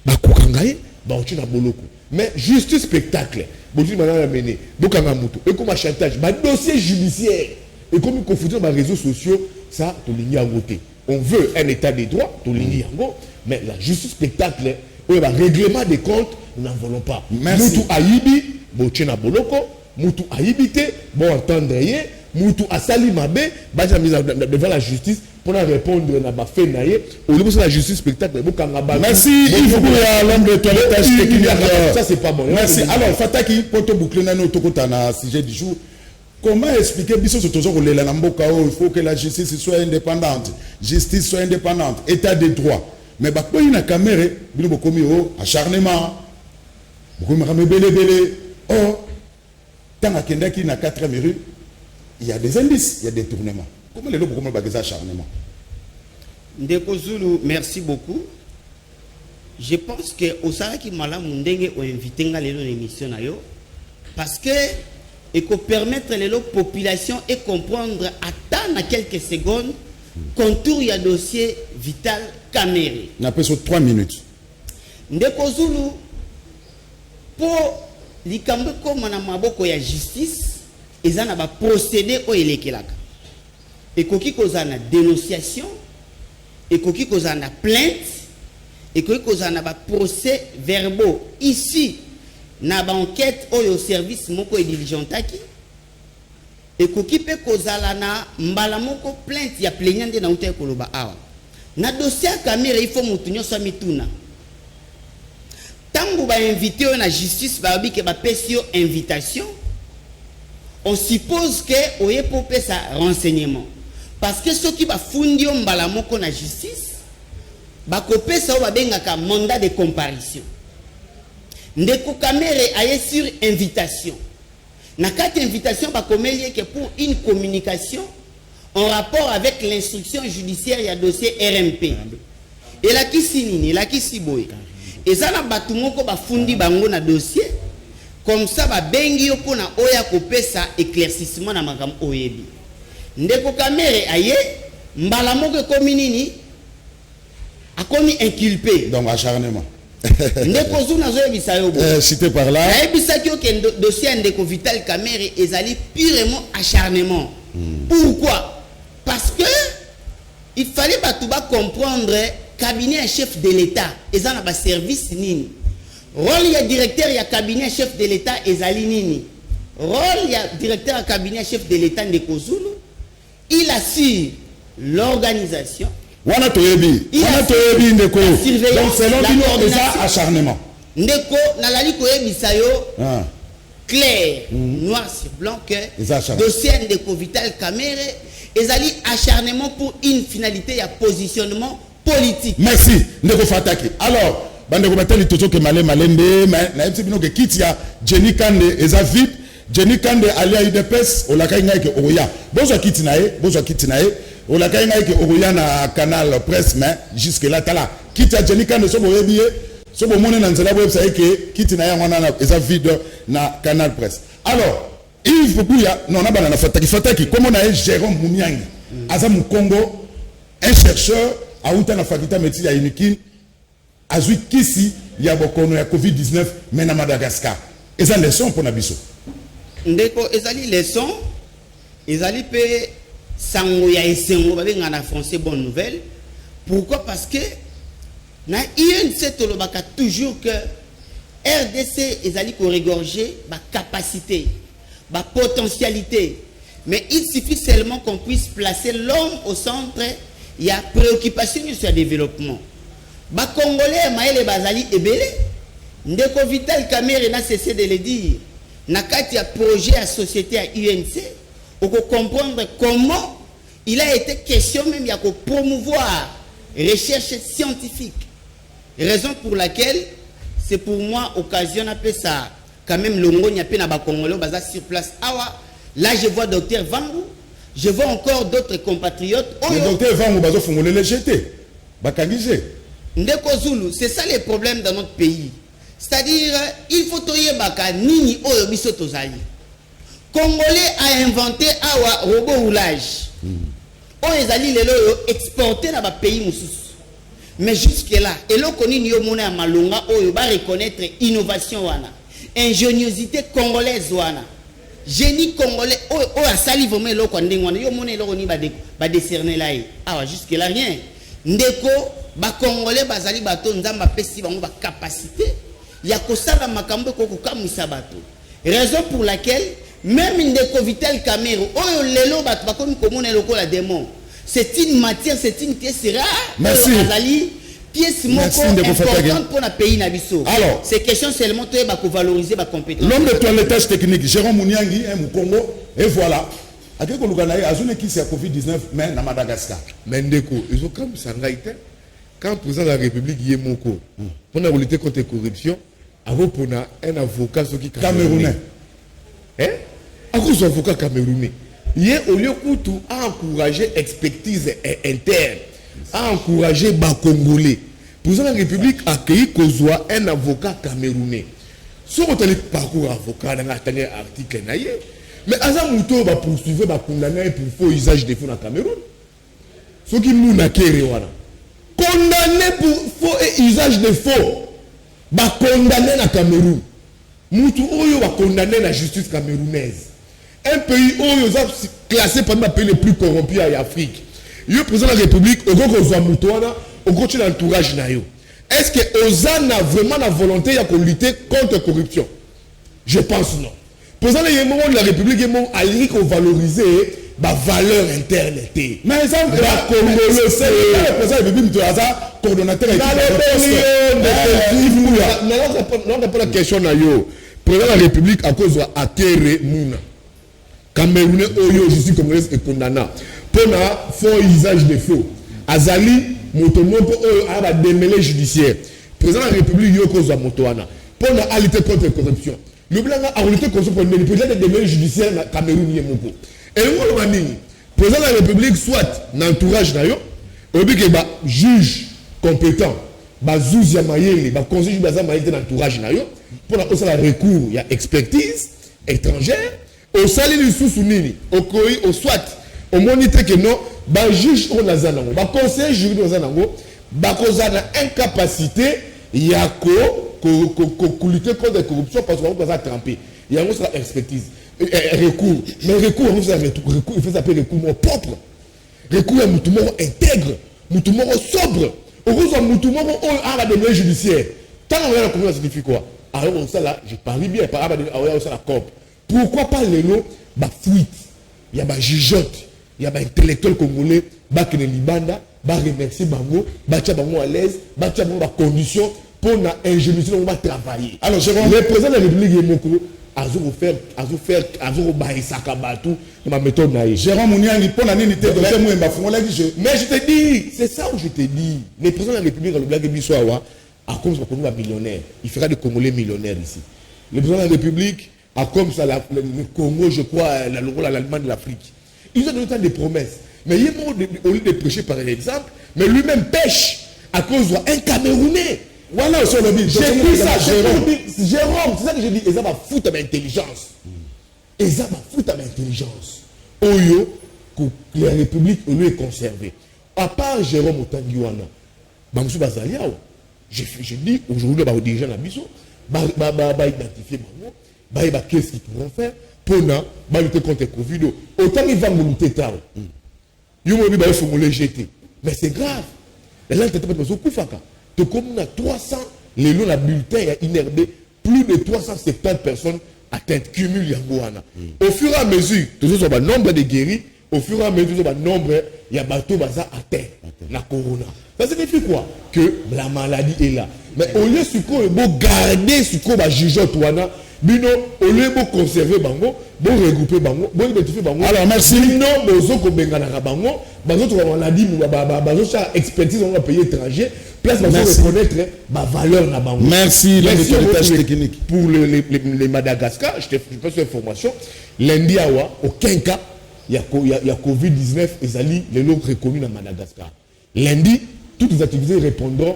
bah kokangaye bah on tient boloko mais justice spectacle bonjour madame amené bokanga mutu et comme chantage bah dossier judiciaire et comme une confusion dans les réseaux sociaux ça to Lingui Angoté on veut un état de droit to Lingui Ango mais la justice spectacle le règlement des comptes nous n'en voulons pas. Moutou Aïbi, Bochena Boloko, Moutou Aïbité, bon entendre, Moutou Asali Mabé, Baja mise devant la justice pour répondre à la fait naïe. Au niveau de la justice spectacle, merci, il faut que l'homme de toilettage technique. Ça, c'est pas bon. Merci. Alors, Fataki, pour te boucler dans notre sujet du jour, comment expliquer il faut que la justice soit indépendante, justice soit indépendante, état de droit. Mais quand il y a une caméra, il y a un acharnement. Oh, tant qu'il y a 4 rue, il y a des indices, il y a des tournements. Comment les gens peuvent faire des acharnements? Ndeko Zulu, merci beaucoup. Je pense que au Saraki Malam Mundenge ont invité l'émission parce que il faut permettre les populations et comprendre à temps à quelques secondes contour il y a dossier vital caméré. On a sur 3 minutes. Ndeko Zulu pour likambe comme na maboko ya justice ezana ba procédé o elekelaka. Ekoki kozana dénonciation, ekoki kozana plainte, ekoki kozana ba procès verbaux ici na ba enquête oyo service moko e diligentaki. Ekoki pe kozala na mbala moko plainte ya plaignant na uta koloba awa. Na dossier caméra il faut mutunyo sa mituna. Tango ba invité na justice ba bi ke ba pesio invitation. On suppose que oye popé sa renseignement parce que ceux qui va fundi mbala moko na justice ba kopé sa ba bengaka mandat de comparution. Ndeko caméra aye sur invitation. Na carte invitation ba komeli que pour une communication en rapport avec l'instruction judiciaire il y a dossier RMP. Et la kisinini, la kisiboy. Et ça na batu moko ba fundi bango na dossier comme ça ba bengi yo pona oya kopesa éclaircissement na makam oyebi. Ndeko kamere aye mbala moko komi nini akomi inculpé. Donc acharnement. Ndeko zuna zo yebisa yo bo. Cité par là. Yebisa ki que dossier ndeko Vital Kamere ezali purement acharnement. Pourquoi? Parce que il fallait comprendre cabinet chef de l'État et ça n'a service nini. Rôle il y a directeur il y a cabinet chef de l'État et zali nini. Rôle il y a directeur à cabinet chef de l'État Ndeko Zulu. Il assure l'organisation. Wana toyebi Ndeko. Donc selon bino déjà acharnement. Ndeko nalali koyebisa yo clair noir sur blanc que dossier Ndeko Vital Kamerhe ezali acharnement pour une finalité ya positionnement politique. Merci Ndeko Fataki. Alors bandeko bateli toto ke malembe mais na yebisi bino ke kitia Jenny Kande eza vide. Jenny Kande ali à UDPS olaka ngai ke oya bozwa kiti na ye olaka ngai ke oya na canal presse mais jusque là tala kitia Jenny Kande so boyebi so bomone na nzela website ke kiti na yango na eza vide na canal presse. Alors Yves Bouya non na bana na Fataki comme on a Jérôme Mouniangi aza mu Congo un chercheur a outa na faculté médecine ya Unikin azui kisi ya bokono ya COVID-19 mais na Madagascar eza leçon pour na biso. Ndeko ezali leçon ezali pe sango ya esengo babenga na français bonne nouvelle. Pourquoi? Parce que na INC tolobaka toujours que RDC ezali ko régorger ba capacité ba potentialité, mais il suffit seulement qu'on puisse placer l'homme au centre. Il y a préoccupation sur le développement. Ba Congolais maele bazali ebele. Ndeko Vital Kamerhe n'a cessé de le dire. Nakati a projet à société à UNC. On peut comprendre comment il a été question même de promouvoir recherche scientifique. Raison pour laquelle c'est pour moi occasion d'appeler ça quand même longo n'y a pas na Congolais baza sur place. Là je vois docteur Vangu, je vois encore d'autres compatriotes. Le docteur Vangu bazo fongolé le GT. Bakangije. Ndeko Zulu, c'est ça le problème dans notre pays. C'est-à-dire, il faut toyer baka nini oyo biso tozali. Congolais a inventé awa robot roulage. Oyo ezali lelo exporté na ba pays mususu. Mais jusque là, eloko nini yo mona ya malonga oyo ba reconnaître innovation wana, ingéniosité congolaise wana, génie congolais oyo asali vraiment eloko ndenge wana yo mona eloko ni ba décerner là. Awa jusque là rien. Ndeko ba Congolais bazali bato nzamba pesi bango ba capacité ya kosala makambo ko kokamisa bato. Raison pour laquelle même Ndeko Vital Kamerhe oyo lelo bato bakomi komona eloko la démon. C'est une matière, c'est une pièce rare. Merci. Azali pièce moko importante pour le pays nabiso. Alors, c'est question seulement de valoriser ma compétence. L'homme de toilettage technique Jérôme Mouniangi est au Congo et voilà. A quelque chose azune qui c'est COVID-19 mais na Madagascar. Mais Ndeko, ils ont comme ça quand le président de la République Yemoko pour lutter contre la corruption, avant pour un avocat qui camerounais. Hein? À cause d'un avocat camerounais. Il au lieu de encourager l'expertise interne, à encourager les Congolais. Le président de la République a accueilli un avocat camerounais. Si on a le parcours avocat dans l'article, mais Azam Mouto va poursuivre, va condamner pour faux usage des fonds dans le Cameroun. Ce qui nous n'a condamné pour faux usage de faux, va condamner le Cameroun. Moutou Oyo va condamner la justice camerounaise. Un pays où ils ont classé parmi les pays les plus corrompus en Afrique. Le président de la République, on continue l'entourage. Est-ce que Ozan a vraiment la volonté de lutter contre la corruption? Je pense non. Le président de la République a dit qu'on valorisait la valeur interne. Mais ça, le président de la République a coordonnateur. Non, pas la question. Le président de la République a cause à terre Mouna. Camerounais Oyo, justice congolaise et condamné. Pour le faux usage de faux. Azali, Motomopo Oyo a démêlé judiciaire. Président de la République Yoko Zamotoana. Pour la lutter contre la corruption. Le blanc a lutté contre la corruption. Le président de démêlé judiciaire na Cameroun Yemoko. Et le président de la République soit l'entourage d'ailleurs, juge compétent, juge Yamayeli, conseiller Yamayeli de l'entourage d'ailleurs, pour la recours, il y a expertise étrangère. Au salut du sous-sounini, au koi, au soit, au moniteur que non, juge on a zanango, conseiller juridique on a zanango, cause incapacité, il y a lutter contre la corruption parce qu'on va tremper. Il y a une expertise, recours. Mais recours, il fait s'appeler recours propre. recours à Moutoumoro intègre, Moutoumoro sobre. Heureusement, Moutoumoro a des moyens judiciaires. Tant qu'on a la commune, ça signifie quoi? Alors, ça là, je parie bien, par rapport à la COP. Pourquoi pas les lots, bah, fuite, il y a des jugeotes, il y a des intellectuels congolais, bah, qui ne libanda, bah, remercier Bango, bah, tia Bango à l'aise, bah, tia Bango à condition pour na ingéniosité, on va travailler. Alors, le président de la République est Moko. Mais je te dis, c'est ça où je te dis. Le président de la République, le blague Bissoawa, a comme ça pour nous millionnaire. Il fera des Congolais millionnaires ici. Le président de la République a comme ça le Congo, je crois, l'Allemagne de l'Afrique. Ils ont donné tant de promesses. Mais il est au lieu de prêcher par exemple, mais lui-même pêche à cause d'un Camerounais. Voilà, sur le j'ai dit ça, Jérôme, c'est ça que j'ai dit. Ils ont foutu à l'intelligence. Ils ont foutu à l'intelligence. Oyo, que la République lui est conservée. À part Jérôme Otangiwana, Bamsou Bazaliao, j'ai dit aujourd'hui, aux dirigeants de la Bisso, identifier qu'est-ce qu'ils pourront faire pour lutter contre le Covid. Autant ils vont lutter tard. Ils vont les jeter. Mais c'est grave. Et là, ils ne sont pas comme on a 300, les lots, la bulletin, il y a inherbé plus de 370 personnes atteintes, cumul Yangoana. Au fur et à mesure, toujours sur le nombre de guéris, au fur et à mesure, sur le nombre, il y a bateau baza atteint, la corona. Ça signifie quoi? Que la maladie est là. Mais au lieu de garder ce qu'on va juger, Bino, au lieu de conserver Bango, de regrouper Bango, de identifier Bango. Alors merci. Bino, bozo ko bengana Bango, bazo to maladie, bazo cha expertise on va payer étranger, place bazo reconnaître ma valeur na Bango. Merci l'autorité technique. Pour les Madagascar, je te passe l'information. Lundi awa, aucun cas, il y a Covid-19 et Zali, les lots reconnus dans Madagascar. Lundi, toutes les activités répondront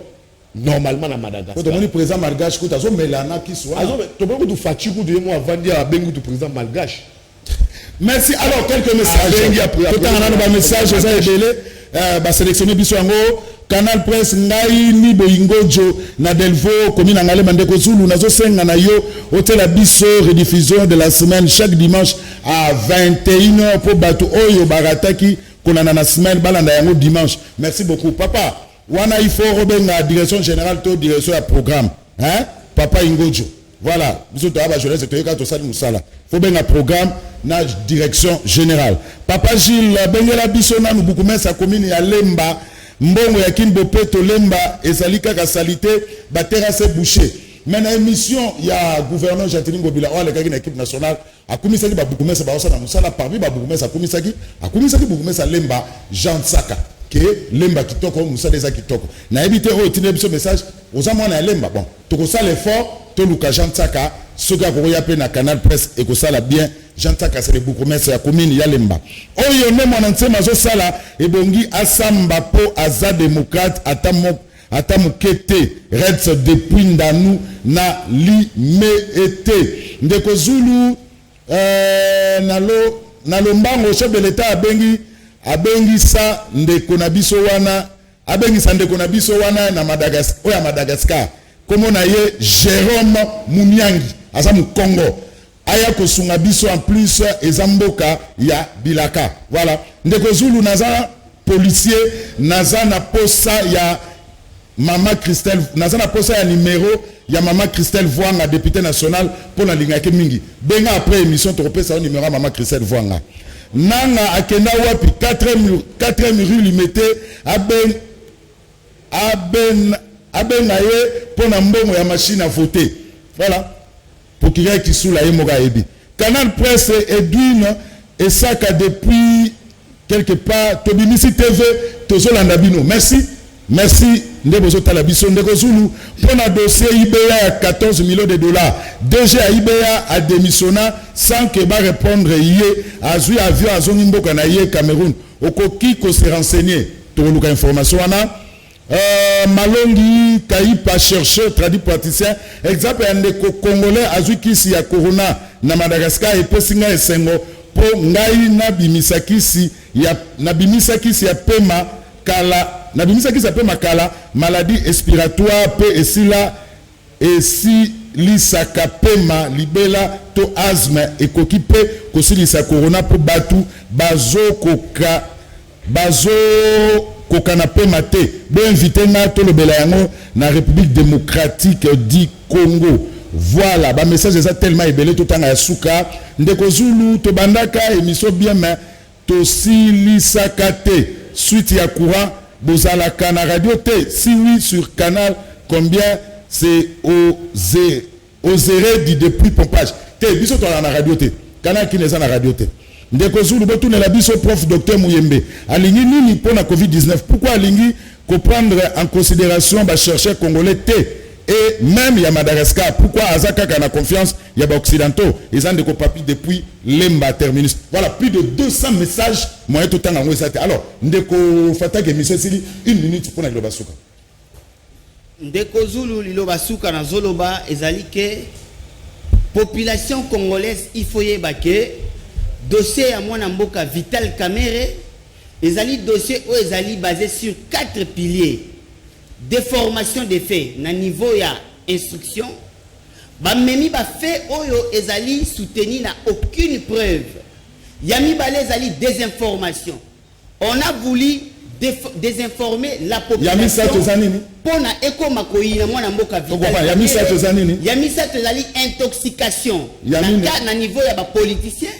normalement à Madagascar. Quand on est président malgache, quand on est Melana qui soit. Tu peux tout fatiguer de moi avant de dire à Bengu tu président malgache. Merci. Alors quelques messages. Tout en un message, vous avez délai. Sélectionner Biswango, Canal Presse, Ngai, Nibo Ingojo, Nadelvo, commune Angale Mandeko Zulu, Nazo Senga na yo, Hôtel Abisso, rediffusion de la semaine chaque dimanche à 21h pour Batu Oyo Barataki, qu'on a na semaine, balanda yango dimanche. Merci beaucoup, papa. Wana il faut rebenga direction générale to direction à programme hein papa Ingojo voilà biso to aba jeunesse to yeka to sali musala faut benga programme na direction générale papa Gilles bengela biso na nubukume sa commune ya Lemba mbongo ya Kinbope to Lemba ezalika ka salité ba terrasse boucher mais na émission ya gouverneur Jatini Ngobila wala kaki na équipe nationale akumisaki ba bukume sa ba osana musala parmi ba bukume sa akumisaki bukume sa Lemba Jean Saka que Lemba kitoko musala eza kitoko na ebité o tine biso message aux amants na Lemba bon to ça l'effort to luka Jean Tsaka soka ko ya pe na Canal Presse et ko sala bien Jean Tsaka c'est le bourgmestre ya commune ya Lemba oyo ne mona nsema zo sala ebongi asamba po aza démocrate atamukete reds depuis ndanu na limete ndeko Zulu na lombango chef de l'état abengisa ndeko na biso wana abengisa ndeko na biso wana na Madagascar comme on a ye Jérôme Mouniangi aza mu Congo aya kosunga biso en plus ezamboka ya Bilaka voilà ndeko Zulu naza policier naza na posa ya Mama Christelle naza na posa ya numéro ya Mama Christelle Voanga député national pour la ligne mingi benga après émission to repesa numéro ya Mama Christelle Voanga nanga akenda wapi 4e rue limité aben na ye pour na mbongo ya machine à voter voilà pour qu'il y ait qui sous la moka ebi Canal Presse Edwin et Saka depuis quelque part Tobimisi TV tozolanda bino merci ndebozo talabiso ndeko Zulu pour na dossier IBA à 14 millions de dollars DG à IBA a démissionné sans que va répondre hier azui avion azongi mboka na ye Cameroun okoki ko se renseigner toluka information wana Malongi Kaipa chercheur traduit praticien exemple ndeko congolais azui kisi ya corona na Madagascar et pesinga esengo po ngai na bimisakisi ya pema kala na bimisaki sa pe makala maladie respiratoire pe esilisaka pema libela to asthme ekoki pe kosilisa corona po batu bazokoka bazo kokana pe mate bo invité na to le belango na République démocratique du Congo. Voilà, ba message est tellement ébélé tout tanga suka ndeko Zulu to bandaka émission bien mais to silisakate suite ya courant bozala kana radio T si oui sur canal combien c'est aux erreurs du depuis pompage te biso to na radio T canal qui n'est pas na radio T ndeko Zulu bo tourner la biso prof docteur Mouyembe alingi nini pour la Covid-19 pourquoi alingi ko prendre en considération ba chercheurs congolais T et même il y a Madagascar pourquoi Azaka a confiance il y a occidentaux ils ont des copapiers depuis l'emba terminus voilà plus de 200 messages moyen tout temps en alors ndeko fataki émission sili 1 minute pour na lobasuka ndeko Zulu lilobasuka na zoloba ezali ke population congolaise il faut yeba ke dossier ya mwana mboka Vital Kamerhe ezali dossier où ezali basé sur 4 piliers. Déformation des faits na niveau ya instruction ba memi ba fait oyo ezali soutenu na aucune preuve yami balé ezali désinformation on a voulu désinformer la population pona eko makoyi na mwana mboka Vital yami sa ezali intoxication na niveau ya ba politicien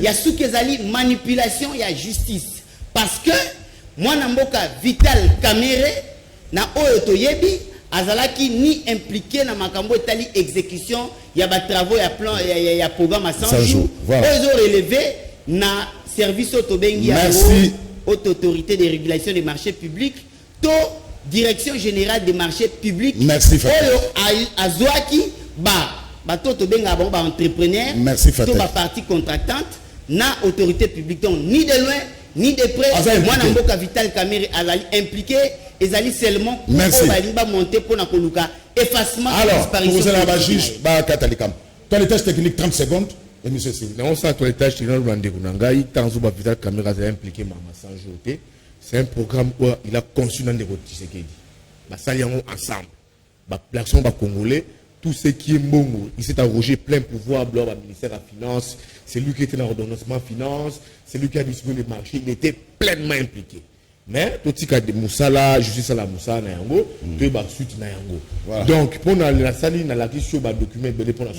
ya souki ezali manipulation ya justice parce que mwana mboka Vital Kamerhe na oyo toyebi azalaki ni impliqué na makambo etali exécution ya ba travaux ya plan ya programme à 100 jours oyo relevé na service autobengi ya haute autorité de régulation des marchés publics to direction générale des marchés publics oyo azwaki ba to benga ba entrepreneur to ba partie contractante na autorité publique donc ni de loin ni de près mwana mboka Vital Kamerhe azali impliqué ezali seulement pour balimba monter pour na koluka effacement disparition pour la juge ba katalikam toilettage technique 30 secondes et monsieur Sili non ça toilettage technique bande kunangai tanzo ba Vital Kamerhe azali impliqué mama sans jeter c'est un programme où il a conçu dans des Tshisekedi ba saliango ensemble ba plaction ba congolais tout ce qui est mbongo il s'est arrogé plein pouvoir blanc au ministère de la finance c'est lui qui était dans l'ordonnancement finance c'est lui qui a distribué les marchés il était pleinement impliqué mais tout ce qui a de Moussala justice à la Moussala na yango to ba suite na yango donc pour la sali na la question ba document belé pour la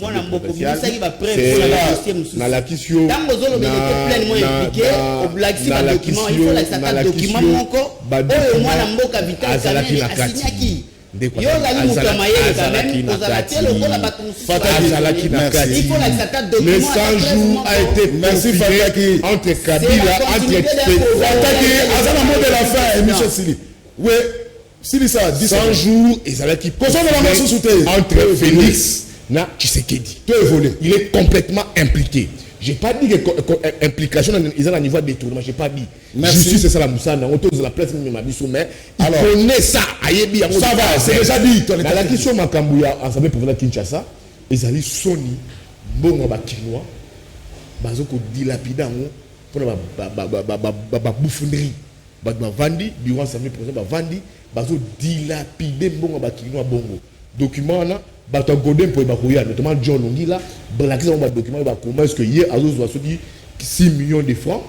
na la question tango zolo belé pleinement impliqué au black si ba document il faut la sata document moko oyo mwana mboka Vital Kamerhe asinyaki yo la muto mayele quand même ozalaki lokola bato azalaki na kati il faut la sata document le 100 jours a été merci Fataki entre Kabila entre Fataki azala mot de la fin monsieur Sili oui Sili ça 100 jours ezalaki entre Félix na Tshisekedi tout évolué il est complètement impliqué. J'ai pas dit que implication ils ont un niveau de détournement, j'ai pas dit. Justice c'est ça la Moussa, on tourne la place mais il connaît ça, ayebi ça va, c'est déjà dit. Dans la question Makambouya, ensemble pour la Kinshasa, ils allaient Sony, bon ba Kinois, bazoko dilapida pour la bouffonnerie, ba vandi, durant ensemble pour ba vandi, bazo dilapider bon ba Kinois bongo. Document là bato godem pour bakoya notamment John Longila blackis on va document ba comment est-ce que hier azo zo 6 millions de francs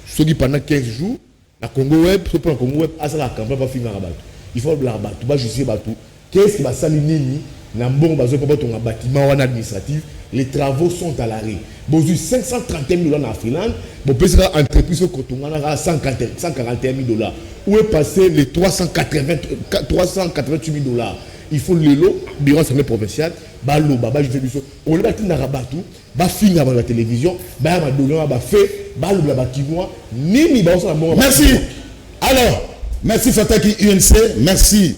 ce qui pendant 15 jours la Congo web pour la Congo web asa la campagne pas finir bato il faut la bato ba justice bato qu'est-ce qui va sali nini na mbongo bazo ko bato na bâtiment wana administratif les travaux sont à l'arrêt bozu 531 $, en Finlande bon peut être entreprise au Kotonga na 141 $, où est passé les 388 $. Il faut le lot, bureau assemblée provinciale, balo, baba, je fais du saut. On le bâtit dans la batou, ba finir avant la télévision, ba ma douleur, ba fait, balo, ba kinois, ni ba ça bon. Merci. Alors, merci Fataki UNC, merci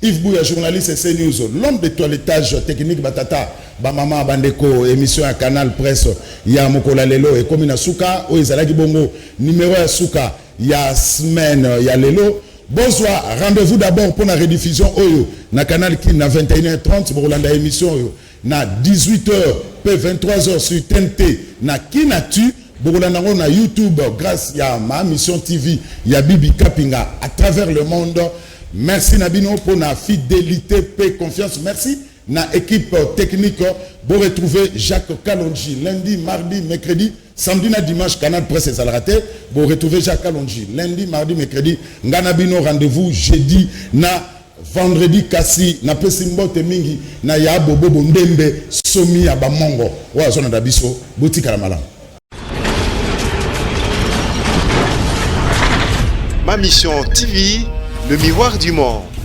Yves Bouya, journaliste CNews, l'homme de toilettage technique Batata, ba maman bandeko, émission à Canal Presse, ya Mokola Lelo et Komina Souka, Oizalaki Bongo, numéro à Souka, ya semaine, ya Lelo. Bonsoir, rendez-vous d'abord pour la rediffusion Oyo, na canal qui na 21h30 pour la émission Oyo, na 18h, p 23h sur TNT, na Kinatu, pour la na YouTube grâce à ma mission TV, ya Bibi Kapinga à travers le monde. Merci Nabino pour la fidélité, paix, confiance. Merci na équipe technique pour retrouver Jacques Kalonji lundi, mardi, mercredi, samedi na dimanche Canal Presse et Salraté pour retrouver Jacques Kalonji lundi, mardi, mercredi Nganabino rendez-vous jeudi na vendredi kasi na pesimbote mingi na ya bobo ndembe somi ya bamongo wa zona dabiso botika la malam. Ma mission TV, le miroir du monde.